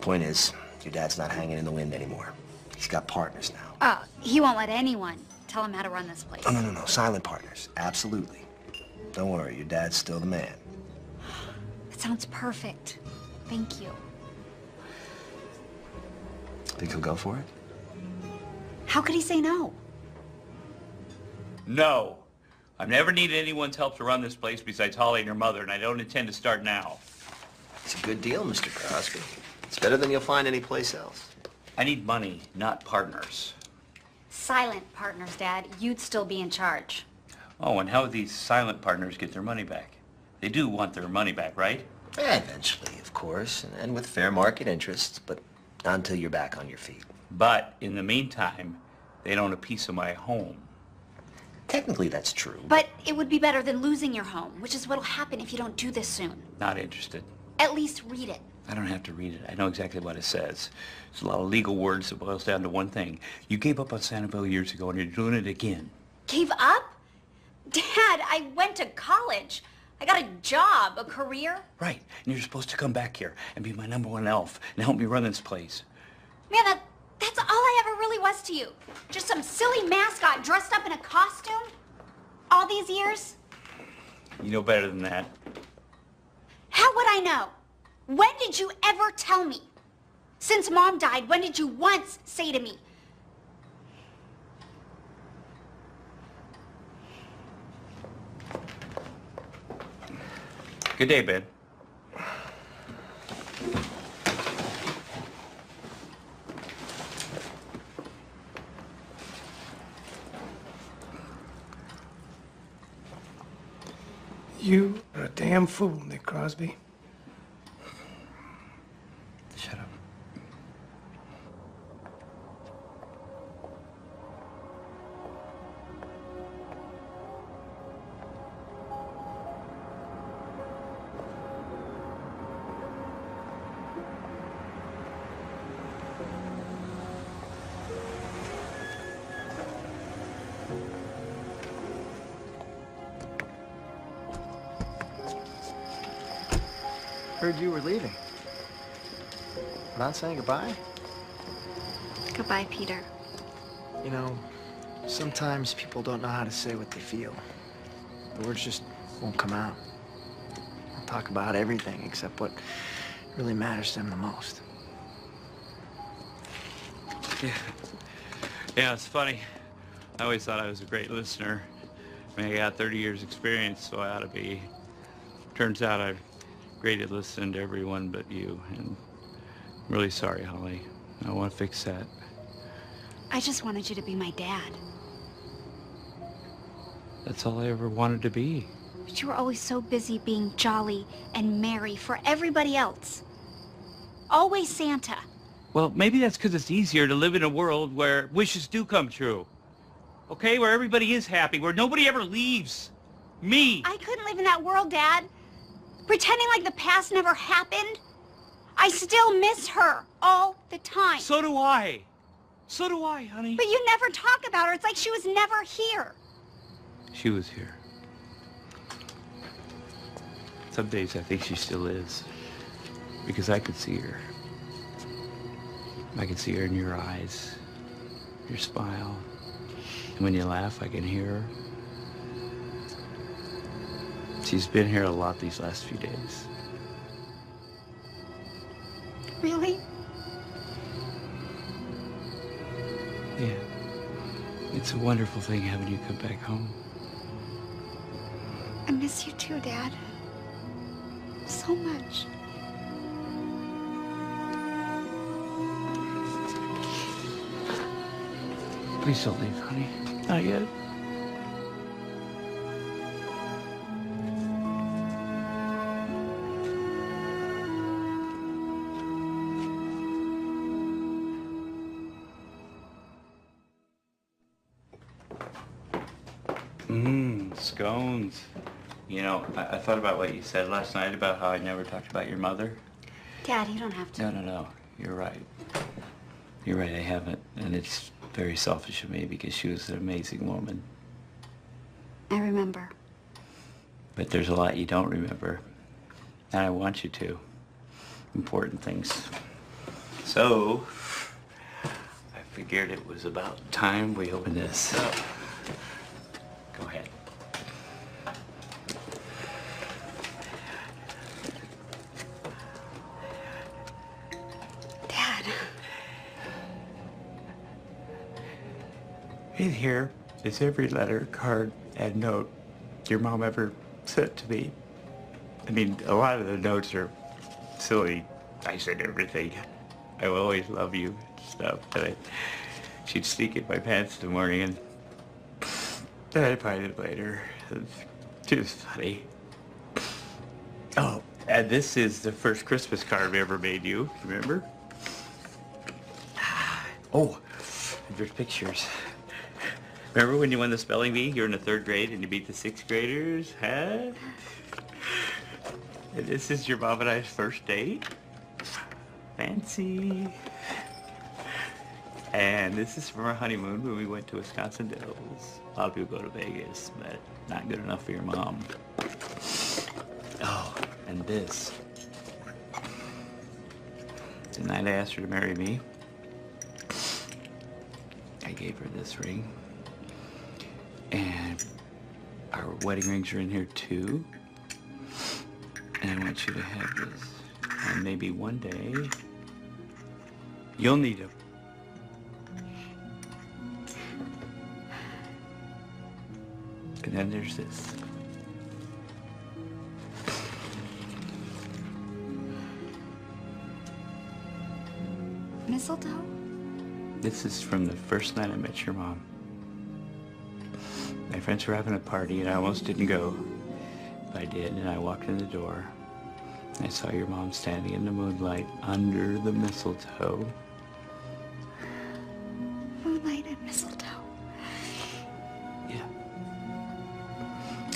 point is, your dad's not hanging in the wind anymore. He's got partners now. Oh, he won't let anyone tell him how to run this place. Oh, no. Silent partners. Absolutely. Don't worry, your dad's still the man. That sounds perfect. Thank you. Think he'll go for it? How could he say no? No. I've never needed anyone's help to run this place besides Holly and her mother, and I don't intend to start now. It's a good deal, Mr. Crosby. It's better than you'll find anyplace else. I need money, not partners. Silent partners, Dad. You'd still be in charge. Oh, and how would these silent partners get their money back? They do want their money back, right? Eventually, of course, and with fair market interest, but not until you're back on your feet. But in the meantime, they don't own a piece of my home. Technically, that's true. But it would be better than losing your home, which is what'll happen if you don't do this soon. Not interested. At least read it. I don't have to read it. I know exactly what it says. It's a lot of legal words that boils down to one thing. You gave up on Sanibel years ago, and you're doing it again. Gave up? Dad, I went to college. I got a job, a career. Right. And you're supposed to come back here and be my #1 elf and help me run this place. Man, that's all I ever really was to you. Just some silly mascot dressed up in a costume? All these years? You know better than that. How would I know? When did you ever tell me? Since Mom died, when did you once say to me, Good day, Ben. You are a damn fool, Nick Crosby. Shut up. Heard you were leaving. Not saying goodbye? Goodbye, Peter. You know, sometimes people don't know how to say what they feel. The words just won't come out. They'll talk about everything except what really matters to them the most. Yeah, it's funny. I always thought I was a great listener. I mean, I got 30 years experience, so I ought to be. Turns out I'm great at listening to everyone but you, and I'm really sorry, Holly. I want to fix that. I just wanted you to be my dad. That's all I ever wanted to be. But you were always so busy being jolly and merry for everybody else. Always Santa. Well, maybe that's because it's easier to live in a world where wishes do come true. Okay, where everybody is happy, where nobody ever leaves. Me! I couldn't live in that world, Dad. Pretending like the past never happened. I still miss her all the time. So do I. So do I, honey. But you never talk about her. It's like she was never here. She was here. Some days I think she still is. Because I could see her. I can see her in your eyes, your smile. And when you laugh, I can hear her. She's been here a lot these last few days. Really? Yeah. It's a wonderful thing having you come back home. I miss you too, Dad. So much. Please don't leave, honey. Not yet. Scones. You know, I thought about what you said last night about how I never talked about your mother. Dad, you don't have to. No. You're right. You're right, I haven't. And it's very selfish of me because she was an amazing woman. I remember. But there's a lot you don't remember. And I want you to. Important things. So, I figured it was about time we opened this up. Go ahead. Dad. In here is every letter, card, and note your mom ever sent to me. I mean, a lot of the notes are silly. I said everything. I will always love you and stuff. And she'd sneak in my pants in the morning, and then I'd find it later. It's just funny. Oh, and this is the first Christmas card we ever made you. Remember? Oh, there's pictures. Remember when you won the spelling bee? You're in the 3rd grade and you beat the 6th graders, huh? And this is your mom and I's first date. Fancy. And this is from our honeymoon when we went to Wisconsin Dells. A lot of people go to Vegas, but not good enough for your mom. Oh, and this. The night I asked her to marry me, I gave her this ring. And our wedding rings are in here too. And I want you to have this. And maybe one day, you'll need them. And then there's this. Mistletoe? This is from the first night I met your mom. My friends were having a party and I almost didn't go. But I did, and I walked in the door. I saw your mom standing in the moonlight under the mistletoe. Moonlight and mistletoe. Yeah.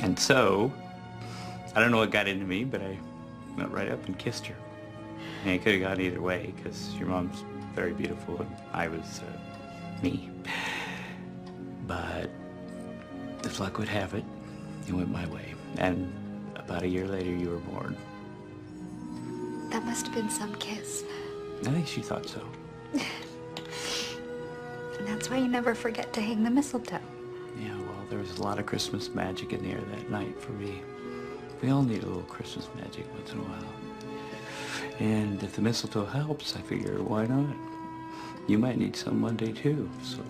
And so, I don't know what got into me, but I went right up and kissed her. And it could have gone either way, because your mom's very beautiful and I was me. But as luck would have it, it went my way. And about a year later, you were born. That must have been some kiss. I think she thought so. And that's why you never forget to hang the mistletoe. Yeah, well, there was a lot of Christmas magic in the air that night for me. We all need a little Christmas magic once in a while. And if the mistletoe helps, I figure, why not? You might need some one day too, so.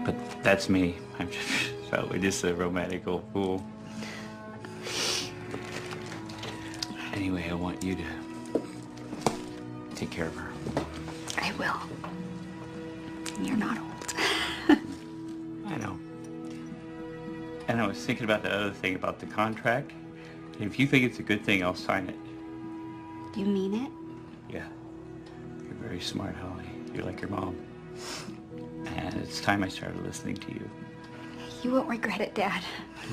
But that's me. I'm probably just a romantic old fool. Anyway, I want you to take care of her. I will. You're not old. I know. And I was thinking about the other thing about the contract. And if you think it's a good thing, I'll sign it. Do you mean it? Yeah. You're very smart, Holly. You're like your mom. And it's time I started listening to you. You won't regret it, Dad. I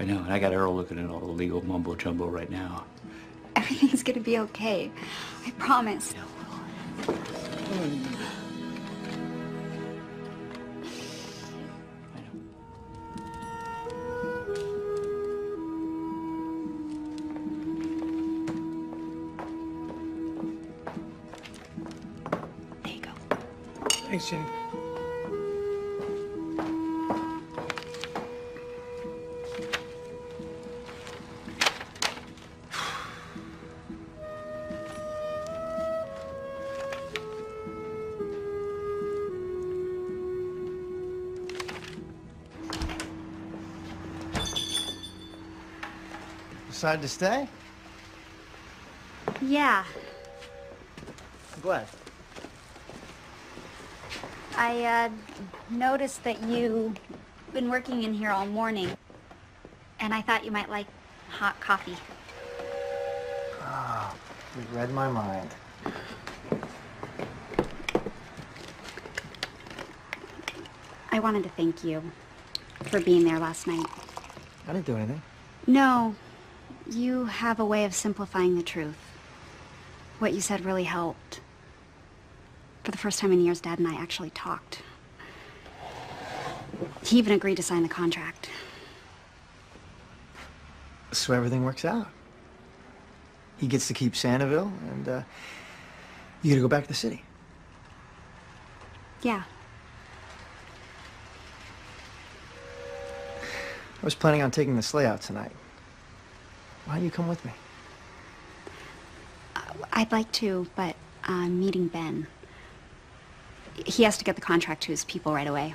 know, and I got Earl looking at all the legal mumbo-jumbo right now. Everything's gonna be okay. I promise. There you go. Thanks, Jenny. Decided to stay? Yeah. I'm glad. I noticed that you've been working in here all morning, and I thought you might like hot coffee. Ah, you read my mind. I wanted to thank you for being there last night. I didn't do anything. No, you have a way of simplifying the truth. What you said really helped. For the first time in years, Dad and I actually talked. He even agreed to sign the contract. So everything works out. He gets to keep Santiville, and you get to go back to the city. Yeah. I was planning on taking the sleigh out tonight. Why don't you come with me? I'd like to, but I'm meeting Ben. He has to get the contract to his people right away.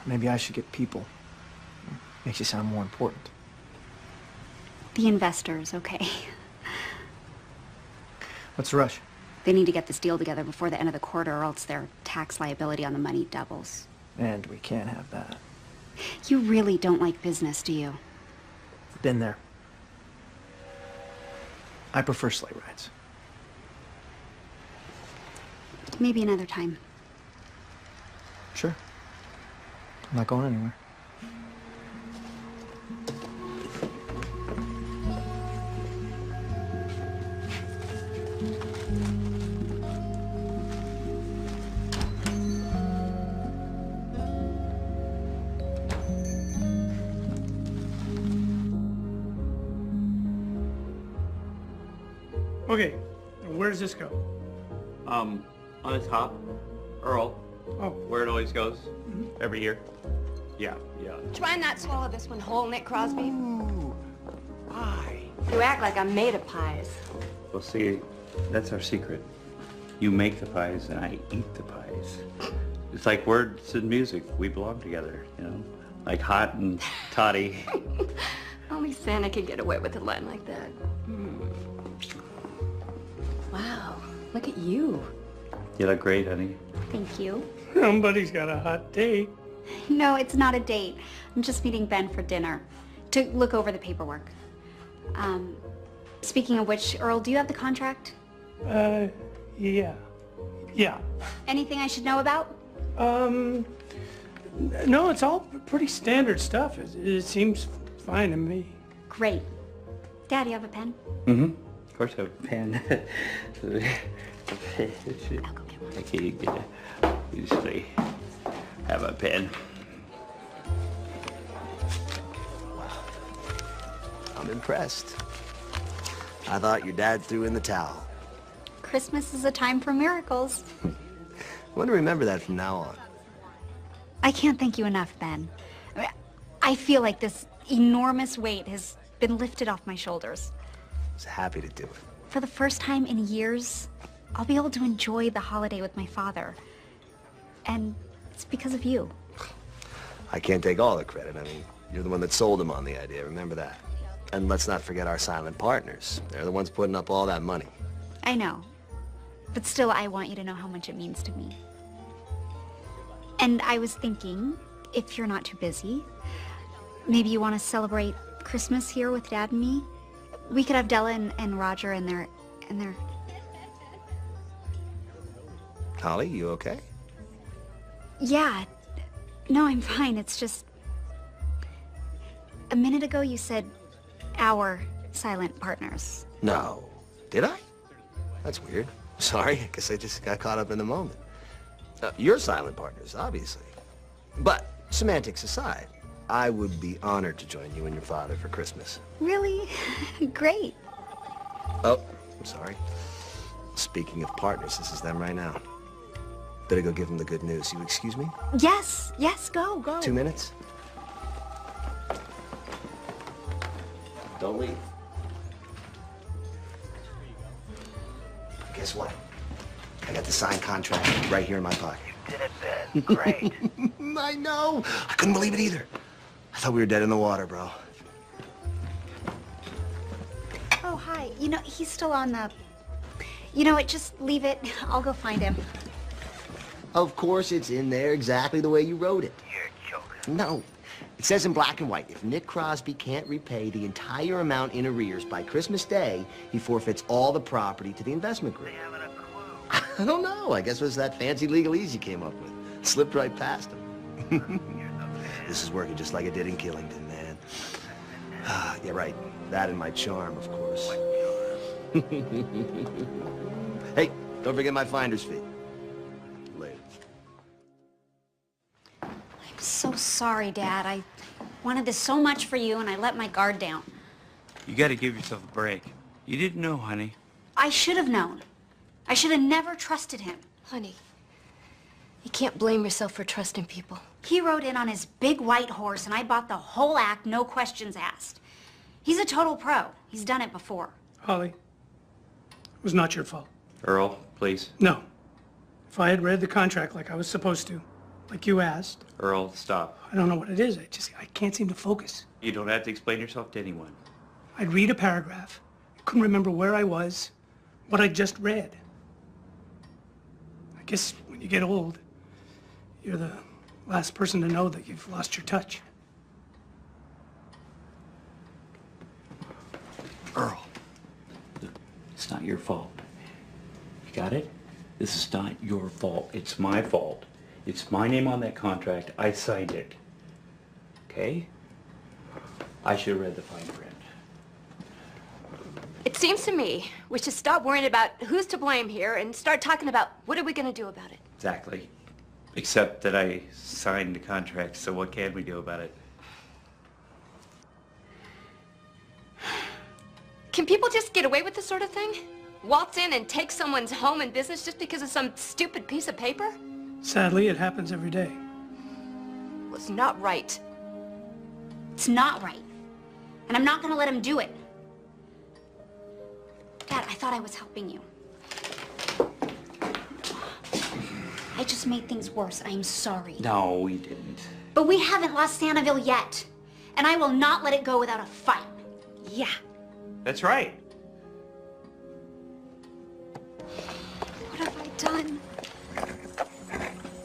Maybe I should get people. Makes you sound more important. The investors, okay. What's the rush? They need to get this deal together before the end of the quarter, or else their tax liability on the money doubles. And we can't have that. You really don't like business, do you? Been there. I prefer sleigh rides. Maybe another time. Sure. I'm not going anywhere. Okay, where does this go? On the top, Earl. Oh. Where it always goes, every year. Yeah. Try not swallow this one whole, Nick Crosby. Ooh, pie. You act like I'm made of pies. Well, see, that's our secret. You make the pies and I eat the pies. It's like words and music. We belong together, you know? Like hot and toddy. Only Santa could get away with a line like that. Wow, look at you. You look great, honey. Thank you. Somebody's got a hot date. No, it's not a date. I'm just meeting Ben for dinner to look over the paperwork. Speaking of which, Earl, do you have the contract? Yeah. Yeah. Anything I should know about? No, it's all pretty standard stuff. It seems fine to me. Great. Dad, you have a pen? Mm-hmm. Of course I have a pen. I can't usually have a pen. I'm impressed. I thought your dad threw in the towel. Christmas is a time for miracles. I want to remember that from now on. I can't thank you enough, Ben. I feel like this enormous weight has been lifted off my shoulders. I was happy to do it. For the first time in years, I'll be able to enjoy the holiday with my father. And it's because of you. I can't take all the credit. I mean, you're the one that sold him on the idea. Remember that. And let's not forget our silent partners. They're the ones putting up all that money. I know. But still, I want you to know how much it means to me. And I was thinking, if you're not too busy, maybe you want to celebrate Christmas here with Dad and me? We could have Della and Roger and their... Holly, you okay? Yeah. No, I'm fine. It's just... A minute ago you said our silent partners. No. Did I? That's weird. Sorry, I guess I just got caught up in the moment. You're silent partners, obviously. But, semantics aside, I would be honored to join you and your father for Christmas. Really? Great. Oh, I'm sorry. Speaking of partners, this is them right now. Better go give them the good news. You excuse me? Yes, go. 2 minutes? Don't leave. Guess what? I got the signed contract right here in my pocket. You did it, Ben. Great. I know. I couldn't believe it either. I thought we were dead in the water, bro. Oh, hi. You know, he's still on the... You know what, just leave it. I'll go find him. Of course it's in there exactly the way you wrote it. You're joking. No. It says in black and white, if Nick Crosby can't repay the entire amount in arrears by Christmas Day, he forfeits all the property to the investment group. They haven't a clue. I don't know. I guess it was that fancy legalese you came up with. Slipped right past him. This is working just like it did in Killington, man. Yeah, right. That and my charm, of course. Hey, don't forget my finder's fee. Later. I'm so sorry, Dad. I wanted this so much for you, and I let my guard down. You gotta give yourself a break. You didn't know, honey. I should have known. I should have never trusted him. Honey, you can't blame yourself for trusting people. He rode in on his big white horse, and I bought the whole act, no questions asked. He's a total pro. He's done it before. Holly, it was not your fault. Earl, please. No. If I had read the contract like I was supposed to, like you asked. Earl, stop. I don't know what it is. I can't seem to focus. You don't have to explain yourself to anyone. I'd read a paragraph. I couldn't remember where I was, what I just read. I guess when you get old, you're the last person to know that you've lost your touch. Earl, it's not your fault. You got it? This is not your fault. It's my fault. It's my name on that contract. I signed it. Okay? I should have read the fine print. It seems to me we should stop worrying about who's to blame here and start talking about what are we going to do about it. Exactly. Except that I signed the contract, so what can we do about it? Can people just get away with this sort of thing? Waltz in and take someone's home and business just because of some stupid piece of paper? Sadly, it happens every day. Well, it's not right. It's not right. And I'm not gonna let him do it. Dad, I thought I was helping you. I just made things worse. I'm sorry. No, we didn't. But we haven't lost Santaville yet. And I will not let it go without a fight. Yeah. That's right. What have I done?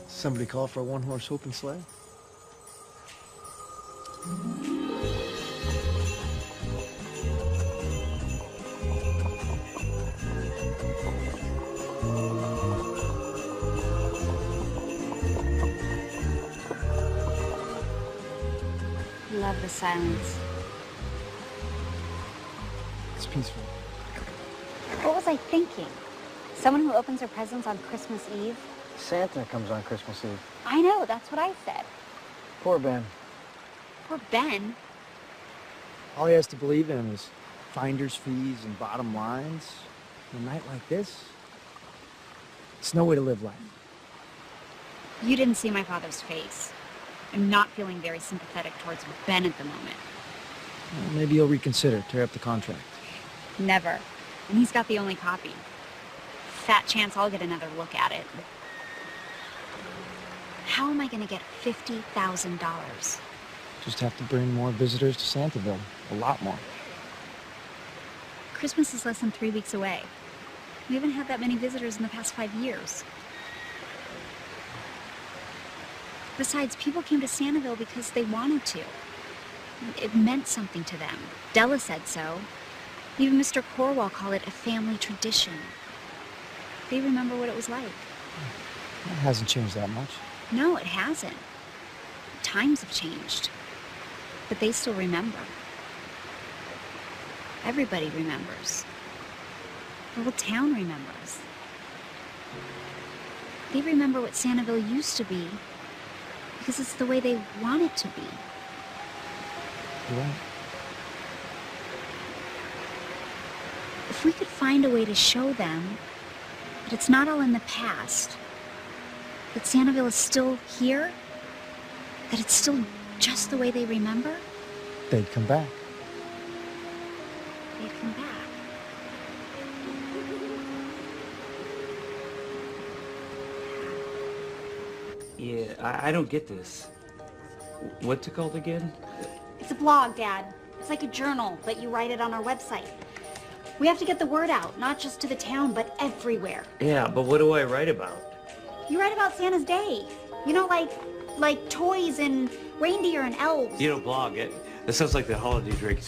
Somebody call for a one-horse open sleigh? Love the silence. It's peaceful. What was I thinking? Someone who opens her presents on Christmas Eve? Santa comes on Christmas Eve. I know, that's what I said. Poor Ben. Poor Ben. All he has to believe in is finder's fees and bottom lines. On a night like this, it's no way to live life. You didn't see my father's face. I'm not feeling very sympathetic towards Ben at the moment. Well, maybe he'll reconsider, tear up the contract. Never. And he's got the only copy. Fat chance I'll get another look at it. How am I gonna get $50,000? Just have to bring more visitors to Santaville. A lot more. Christmas is less than 3 weeks away. We haven't had that many visitors in the past 5 years. Besides, people came to Santaville because they wanted to. It meant something to them. Della said so. Even Mr. Corwell called it a family tradition. They remember what it was like. It hasn't changed that much. No, it hasn't. Times have changed. But they still remember. Everybody remembers. The whole town remembers. They remember what Santaville used to be because it's the way they want it to be. You're right. If we could find a way to show them that it's not all in the past, that Santaville is still here, that it's still just the way they remember, They'd come back. they'd come back. Yeah, I don't get this. What's it called again? It's a blog, Dad. It's like a journal, but you write it on our website. We have to get the word out, not just to the town, but everywhere. Yeah, but what do I write about? You write about Santa's day. You know, like toys and reindeer and elves. You don't blog it. That sounds like the holiday drink.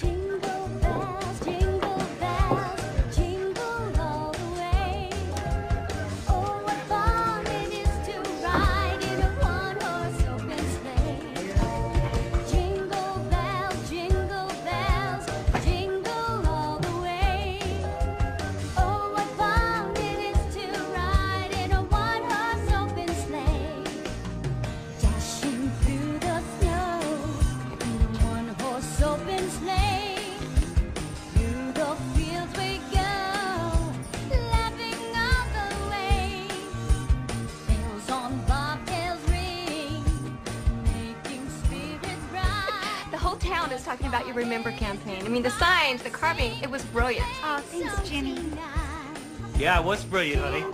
Talking about your Remember campaign. I mean, the signs, the carving, it was brilliant. Oh, thanks, Jenny. Yeah, it was brilliant, honey.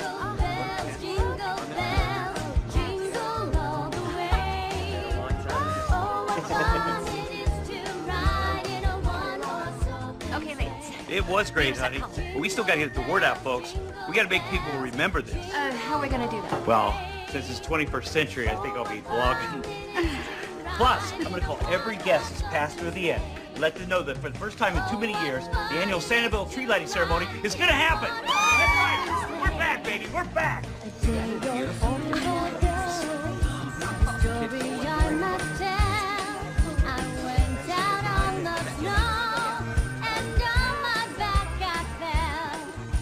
It was great, honey. But we still got to get the word out, folks. We got to make people remember this. How are we gonna do that? Well, since it's 21st century, I think I'll be vlogging. Plus, I'm going to call every guest as passed through the end. Let them know that for the first time in too many years, the annual Sanibel tree lighting ceremony is going to happen. That's right. We're back, baby. We're back.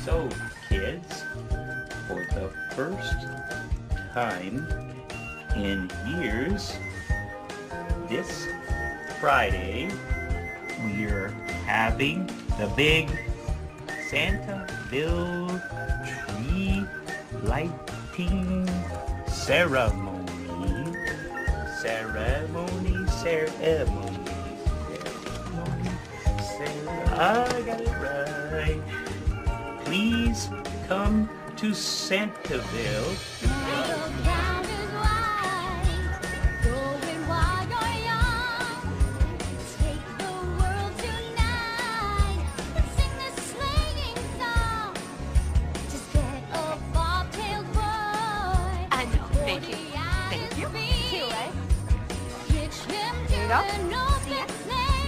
So, kids, for the first time in years, this Friday, we're having the big Santaville tree lighting ceremony. I got it right. Please come to Santaville.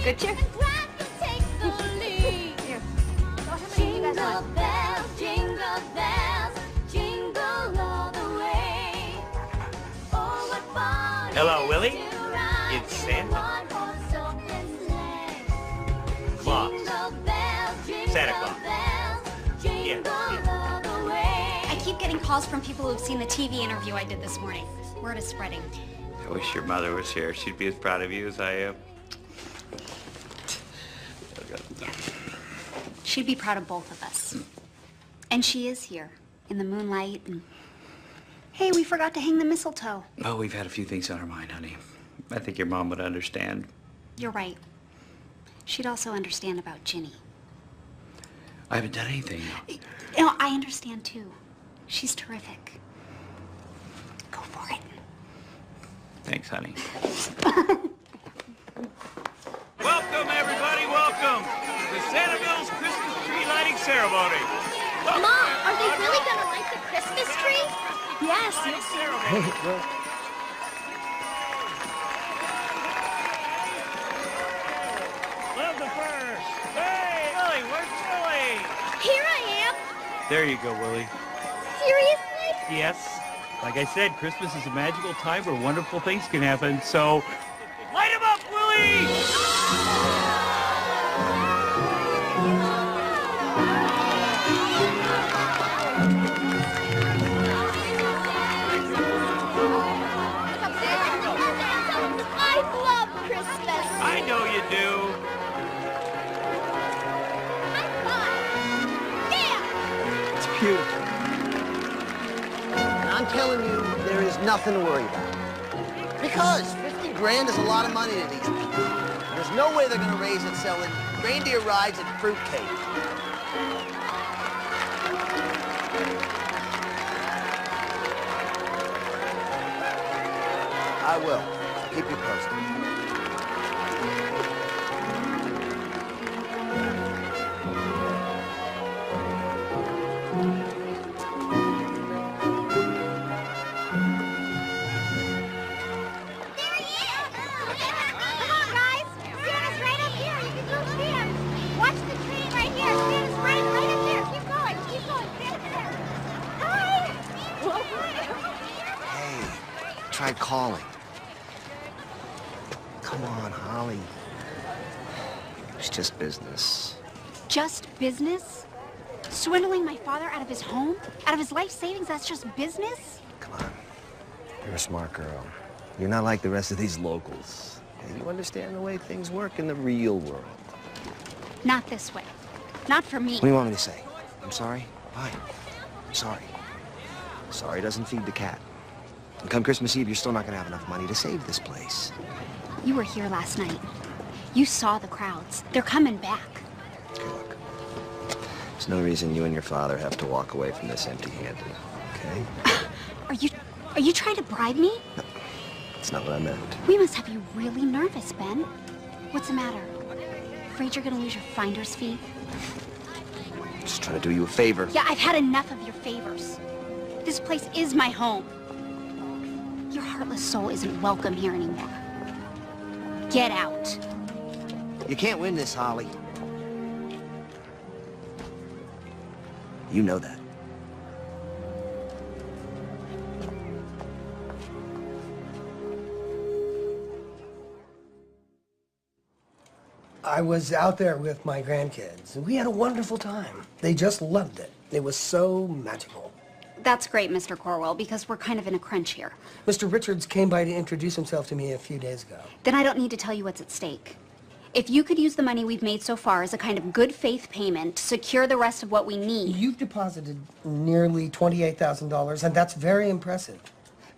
Good cheer. Here. So how many do you guys want? Jingle bells, jingle all the way. Oh, what fun. Hello, Willie. It's Santa Claus. Santa Claus. Yeah. I keep getting calls from people who've seen the TV interview I did this morning. Word is spreading. I wish your mother was here. She'd be as proud of you as I am. She'd be proud of both of us. And she is here, in the moonlight, and... Hey, we forgot to hang the mistletoe. Oh, we've had a few things on our mind, honey. I think your mom would understand. You're right. She'd also understand about Ginny. I haven't done anything. You know, I understand, too. She's terrific. Go for it. Thanks, honey. Welcome, everybody, welcome to Sanibel's Christmas tree lighting ceremony. Mom, are they really gonna light the Christmas tree? Yes. Hey, well, Love the first. Hey, Willie, where's Willie? Here I am. There you go, Willie. Seriously? Yes. Like I said, Christmas is a magical time where wonderful things can happen, so... Light 'em up, Willie! I love Christmas. I know you do. it's beautiful. And I'm telling you, there is nothing to worry about. Because 50 grand is a lot of money to these people. There's no way they're gonna raise it selling reindeer rides and fruitcake. I will. Keep you posted. Try calling. Come on, Holly. It's just business. Just business? Swindling my father out of his home? Out of his life savings? That's just business? Come on. You're a smart girl. You're not like the rest of these locals. You understand the way things work in the real world. Not this way. Not for me. What do you want me to say? I'm sorry? Fine. I'm sorry. Sorry doesn't feed the cat. And come Christmas Eve, you're still not gonna have enough money to save this place. You were here last night. You saw the crowds. They're coming back. Okay, look. There's no reason you and your father have to walk away from this empty-handed, okay? Are you trying to bribe me? No, that's not what I meant. We must have you really nervous, Ben. What's the matter? Afraid you're gonna lose your finder's fee? Just trying to do you a favor. Yeah, I've had enough of your favors. This place is my home. Your heartless soul isn't welcome here anymore. Get out. You can't win this, Holly. You know that. I was out there with my grandkids, and we had a wonderful time. They just loved it. It was so magical. That's great, Mr. Corwell, because we're kind of in a crunch here. Mr. Richards came by to introduce himself to me a few days ago. Then I don't need to tell you what's at stake. If you could use the money we've made so far as a kind of good faith payment to secure the rest of what we need... You've deposited nearly $28,000, and that's very impressive.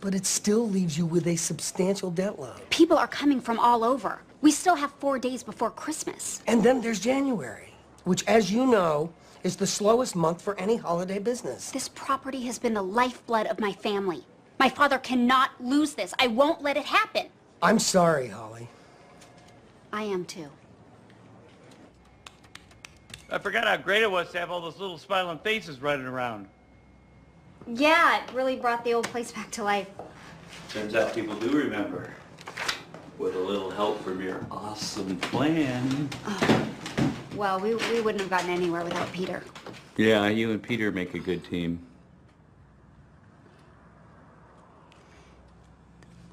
But it still leaves you with a substantial debt load. People are coming from all over. We still have 4 days before Christmas. And then there's January, which, as you know, is the slowest month for any holiday business. This property has been the lifeblood of my family. My father cannot lose this. I won't let it happen. I'm sorry, Holly. I am too. I forgot how great it was to have all those little smiling faces running around. Yeah, it really brought the old place back to life. Turns out people do remember. With a little help from your awesome plan. Oh. Well, we wouldn't have gotten anywhere without Peter. Yeah, you and Peter make a good team.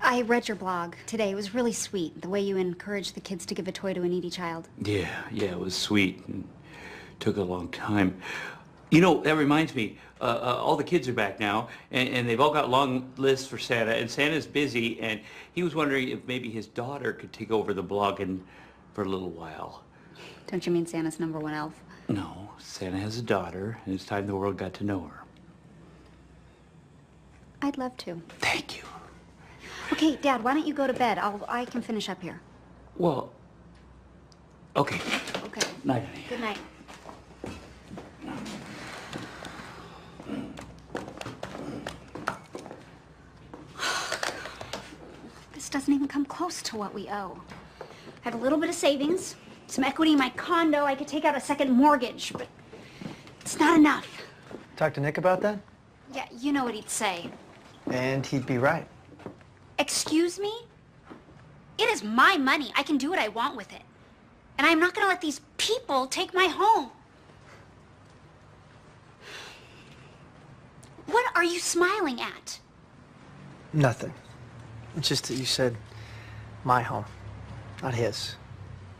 I read your blog today. It was really sweet, the way you encouraged the kids to give a toy to a needy child. Yeah, it was sweet and took a long time. You know, that reminds me, all the kids are back now, and they've all got long lists for Santa, and Santa's busy, and he was wondering if maybe his daughter could take over the blogging for a little while. Don't you mean Santa's #1 elf? No, Santa has a daughter, and it's time the world got to know her. I'd love to. Thank you. Okay, Dad, why don't you go to bed? I can finish up here. Well, okay. Okay. Night, honey. Good night. This doesn't even come close to what we owe. I have a little bit of savings, some equity in my condo. I could take out a second mortgage, but it's not enough. Talk to Nick about that? Yeah, you know what he'd say. And he'd be right. Excuse me? It is my money. I can do what I want with it. And I'm not going to let these people take my home. What are you smiling at? Nothing. It's just that you said my home, not his.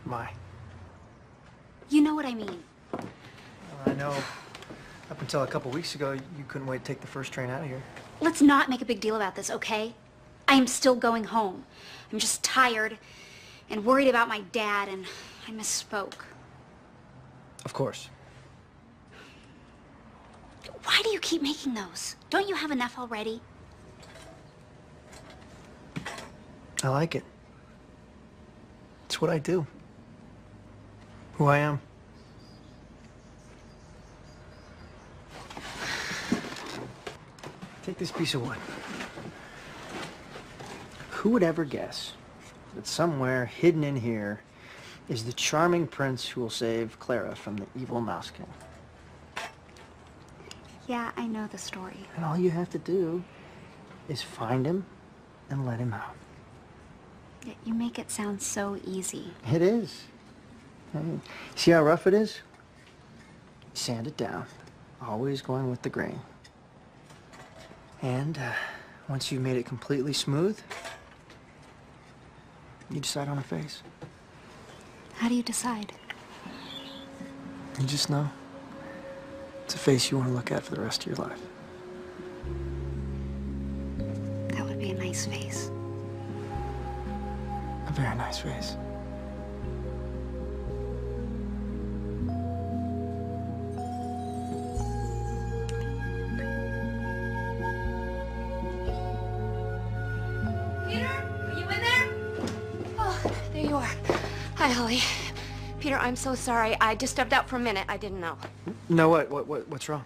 My. You know what I mean. I know up until a couple weeks ago, you couldn't wait to take the first train out of here. Let's not make a big deal about this, okay? I am still going home. I'm just tired and worried about my dad, and I misspoke. Of course. Why do you keep making those? Don't you have enough already? I like it. It's what I do. Who I am. Take this piece of wood. Who would ever guess that somewhere hidden in here is the charming prince who will save Clara from the evil Mouse King? Yeah, I know the story. And all you have to do is find him and let him out. Yet you make it sound so easy. It is. I mean, see how rough it is? Sand it down. Always going with the grain. And once you've made it completely smooth, you decide on a face. How do you decide? You just know. It's a face you want to look at for the rest of your life. That would be a nice face. A very nice face. Peter, are you in there? Oh, there you are. Hi, Holly. Peter, I'm so sorry. I just stepped out for a minute. I didn't know. No, what's wrong?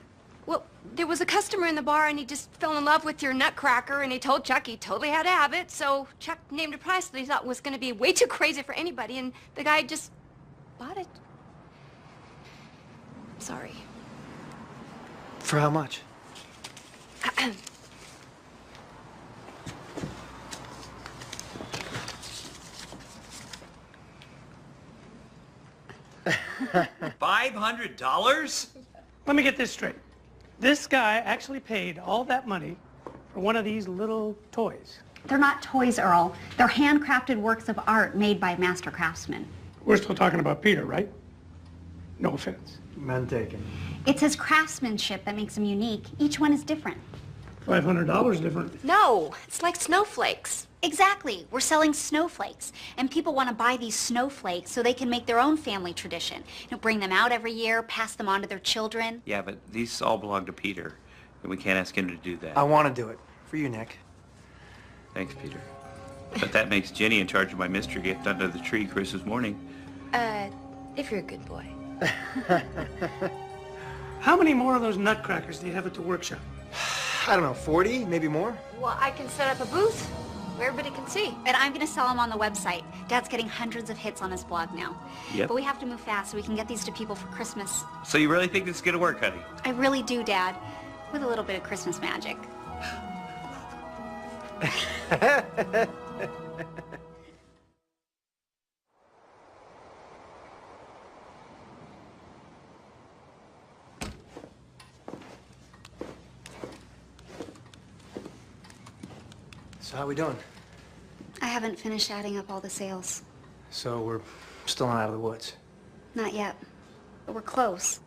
Well, there was a customer in the bar, and he just fell in love with your nutcracker, and he told Chuck he totally had to have it, so Chuck named a price that he thought was going to be way too crazy for anybody, and the guy just bought it. Sorry. For how much? $500? Let me get this straight. This guy actually paid all that money for one of these little toys. They're not toys, Earl. They're handcrafted works of art made by master craftsmen. We're still talking about Peter, right? No offense. None taken. It's his craftsmanship that makes them unique. Each one is different. $500 different. No, it's like snowflakes. Exactly. We're selling snowflakes. And people want to buy these snowflakes so they can make their own family tradition. Bring them out every year, pass them on to their children. Yeah, but these all belong to Peter, and we can't ask him to do that. I want to do it. For you, Nick. Thanks, Peter. But that makes Jenny in charge of my mystery gift under the tree Christmas morning. If you're a good boy. How many more of those nutcrackers do you have at the workshop? I don't know, 40, maybe more? Well, I can set up a booth where everybody can see. And I'm going to sell them on the website. Dad's getting hundreds of hits on his blog now. Yep. But we have to move fast so we can get these to people for Christmas. So you really think this is going to work, honey? I really do, Dad. With a little bit of Christmas magic. So how we doing? I haven't finished adding up all the sales. So we're still not out of the woods. Not yet. But we're close.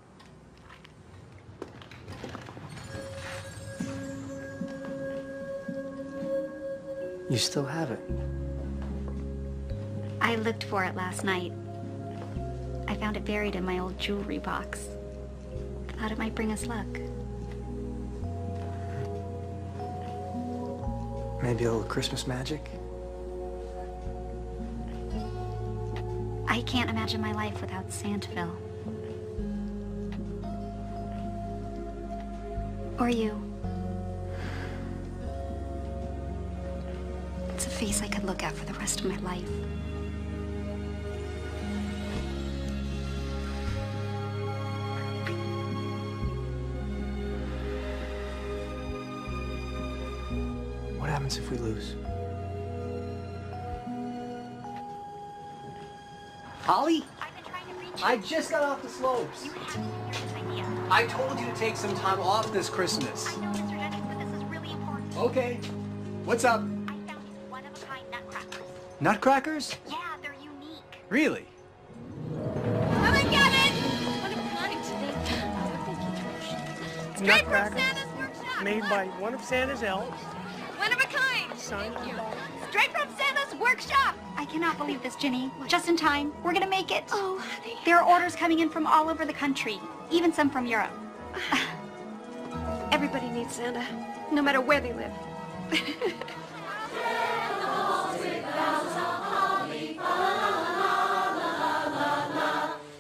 You still have it. I looked for it last night. I found it buried in my old jewelry box. Thought it might bring us luck. Maybe a little Christmas magic? I can't imagine my life without Santaville. Or you. It's a face I could look at for the rest of my life. What happens if we lose? Holly? I just got off the slopes. I told you to take some time off this Christmas. I know, Mr. Jennings, but this is really important. Okay. What's up? I found these one-of-a-kind nutcrackers. Nutcrackers? Yeah, they're unique. Really? Come and get it! What a kind. Straight from Nutcrackers Santa's workshop. made by one of Santa's elves. One of a kind. Signed Thank you. Straight from Santa's workshop. I cannot believe this, Ginny. Just in time. We're gonna make it. Oh, honey. There are orders coming in from all over the country, even some from Europe. Everybody needs Santa, no matter where they live.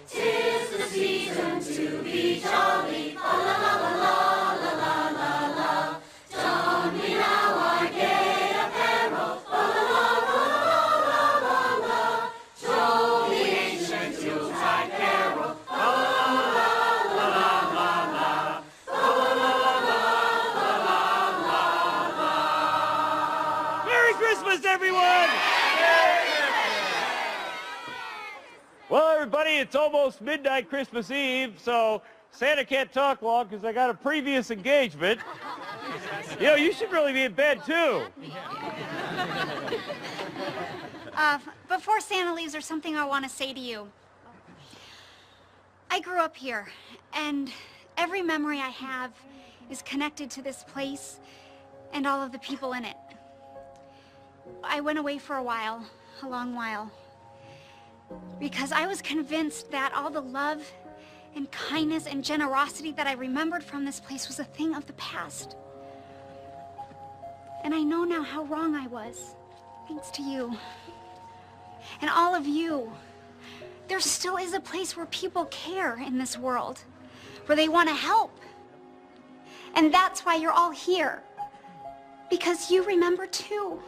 Tis the season to be jolly, la la la la la la la la. Don we now our gay apparel, la la la la la la la. Troll the ancient Yuletide carol, la la la la la la la. La la la la la la. Merry Christmas, everyone! Well, everybody, it's almost midnight Christmas Eve, so Santa can't talk long because I got a previous engagement. You know, you should really be in bed, too. Before Santa leaves, there's something I want to say to you. I grew up here, and every memory I have is connected to this place and all of the people in it. I went away for a while, a long while, because I was convinced that all the love and kindness and generosity that I remembered from this place was a thing of the past. And I know now how wrong I was, thanks to you. And all of you. There still is a place where people care in this world, where they want to help. And that's why you're all here. Because you remember too.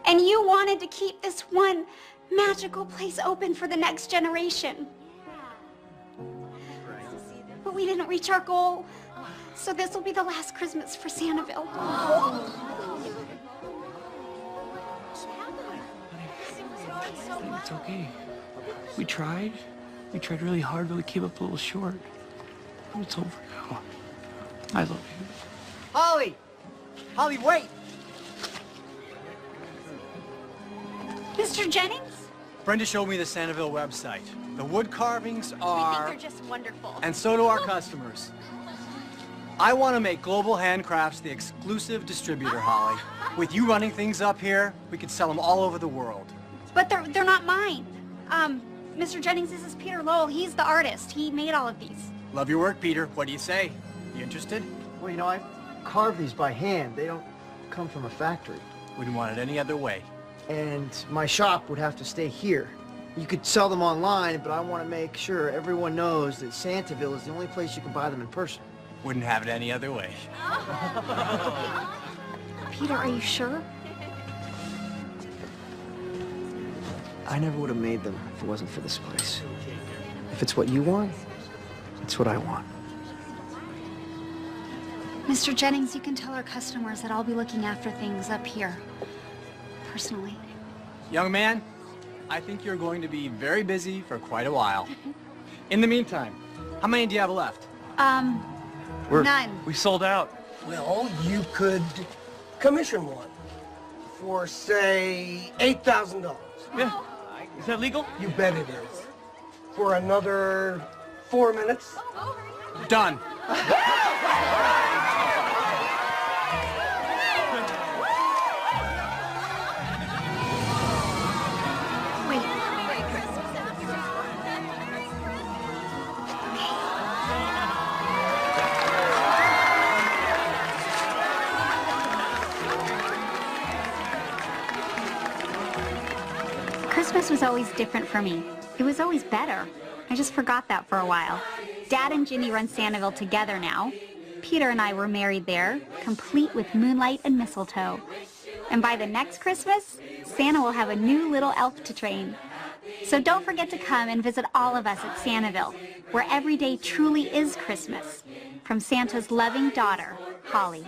And you wanted to keep this one magical place open for the next generation. But we didn't reach our goal. So this will be the last Christmas for Santaville. It's okay. We tried. We tried really hard, but we came up a little short. It's over now. I love you. Holly! Holly, wait! Mr. Jennings? Brenda showed me the Santaville website. The wood carvings We are... think they're just wonderful. And so do our customers. I want to make Global Handcrafts the exclusive distributor, Holly. With you running things up here, we could sell them all over the world. But they're not mine. Mr. Jennings, this is Peter Lowell. He's the artist. He made all of these. Love your work, Peter. What do you say? You interested? Well, you know, I carve these by hand. They don't come from a factory. Wouldn't want it any other way. And my shop would have to stay here. You could sell them online, but I want to make sure everyone knows that Santaville is the only place you can buy them in person. Wouldn't have it any other way. Peter, are you sure? I never would have made them if it wasn't for this place. If it's what you want, it's what I want. Mr. Jennings, you can tell our customers that I'll be looking after things up here, personally. Young man, I think you're going to be very busy for quite a while. In the meantime, how many do you have left? None. We sold out. Well, you could commission one for, say, $8,000. Yeah. Is that legal? You bet it is. For another 4 minutes. Done. Christmas was always different for me. It was always better. I just forgot that for a while. Dad and Ginny run Santaville together now. Peter and I were married there, complete with moonlight and mistletoe. And by the next Christmas, Santa will have a new little elf to train. So don't forget to come and visit all of us at Santaville, where every day truly is Christmas. From Santa's loving daughter, Holly.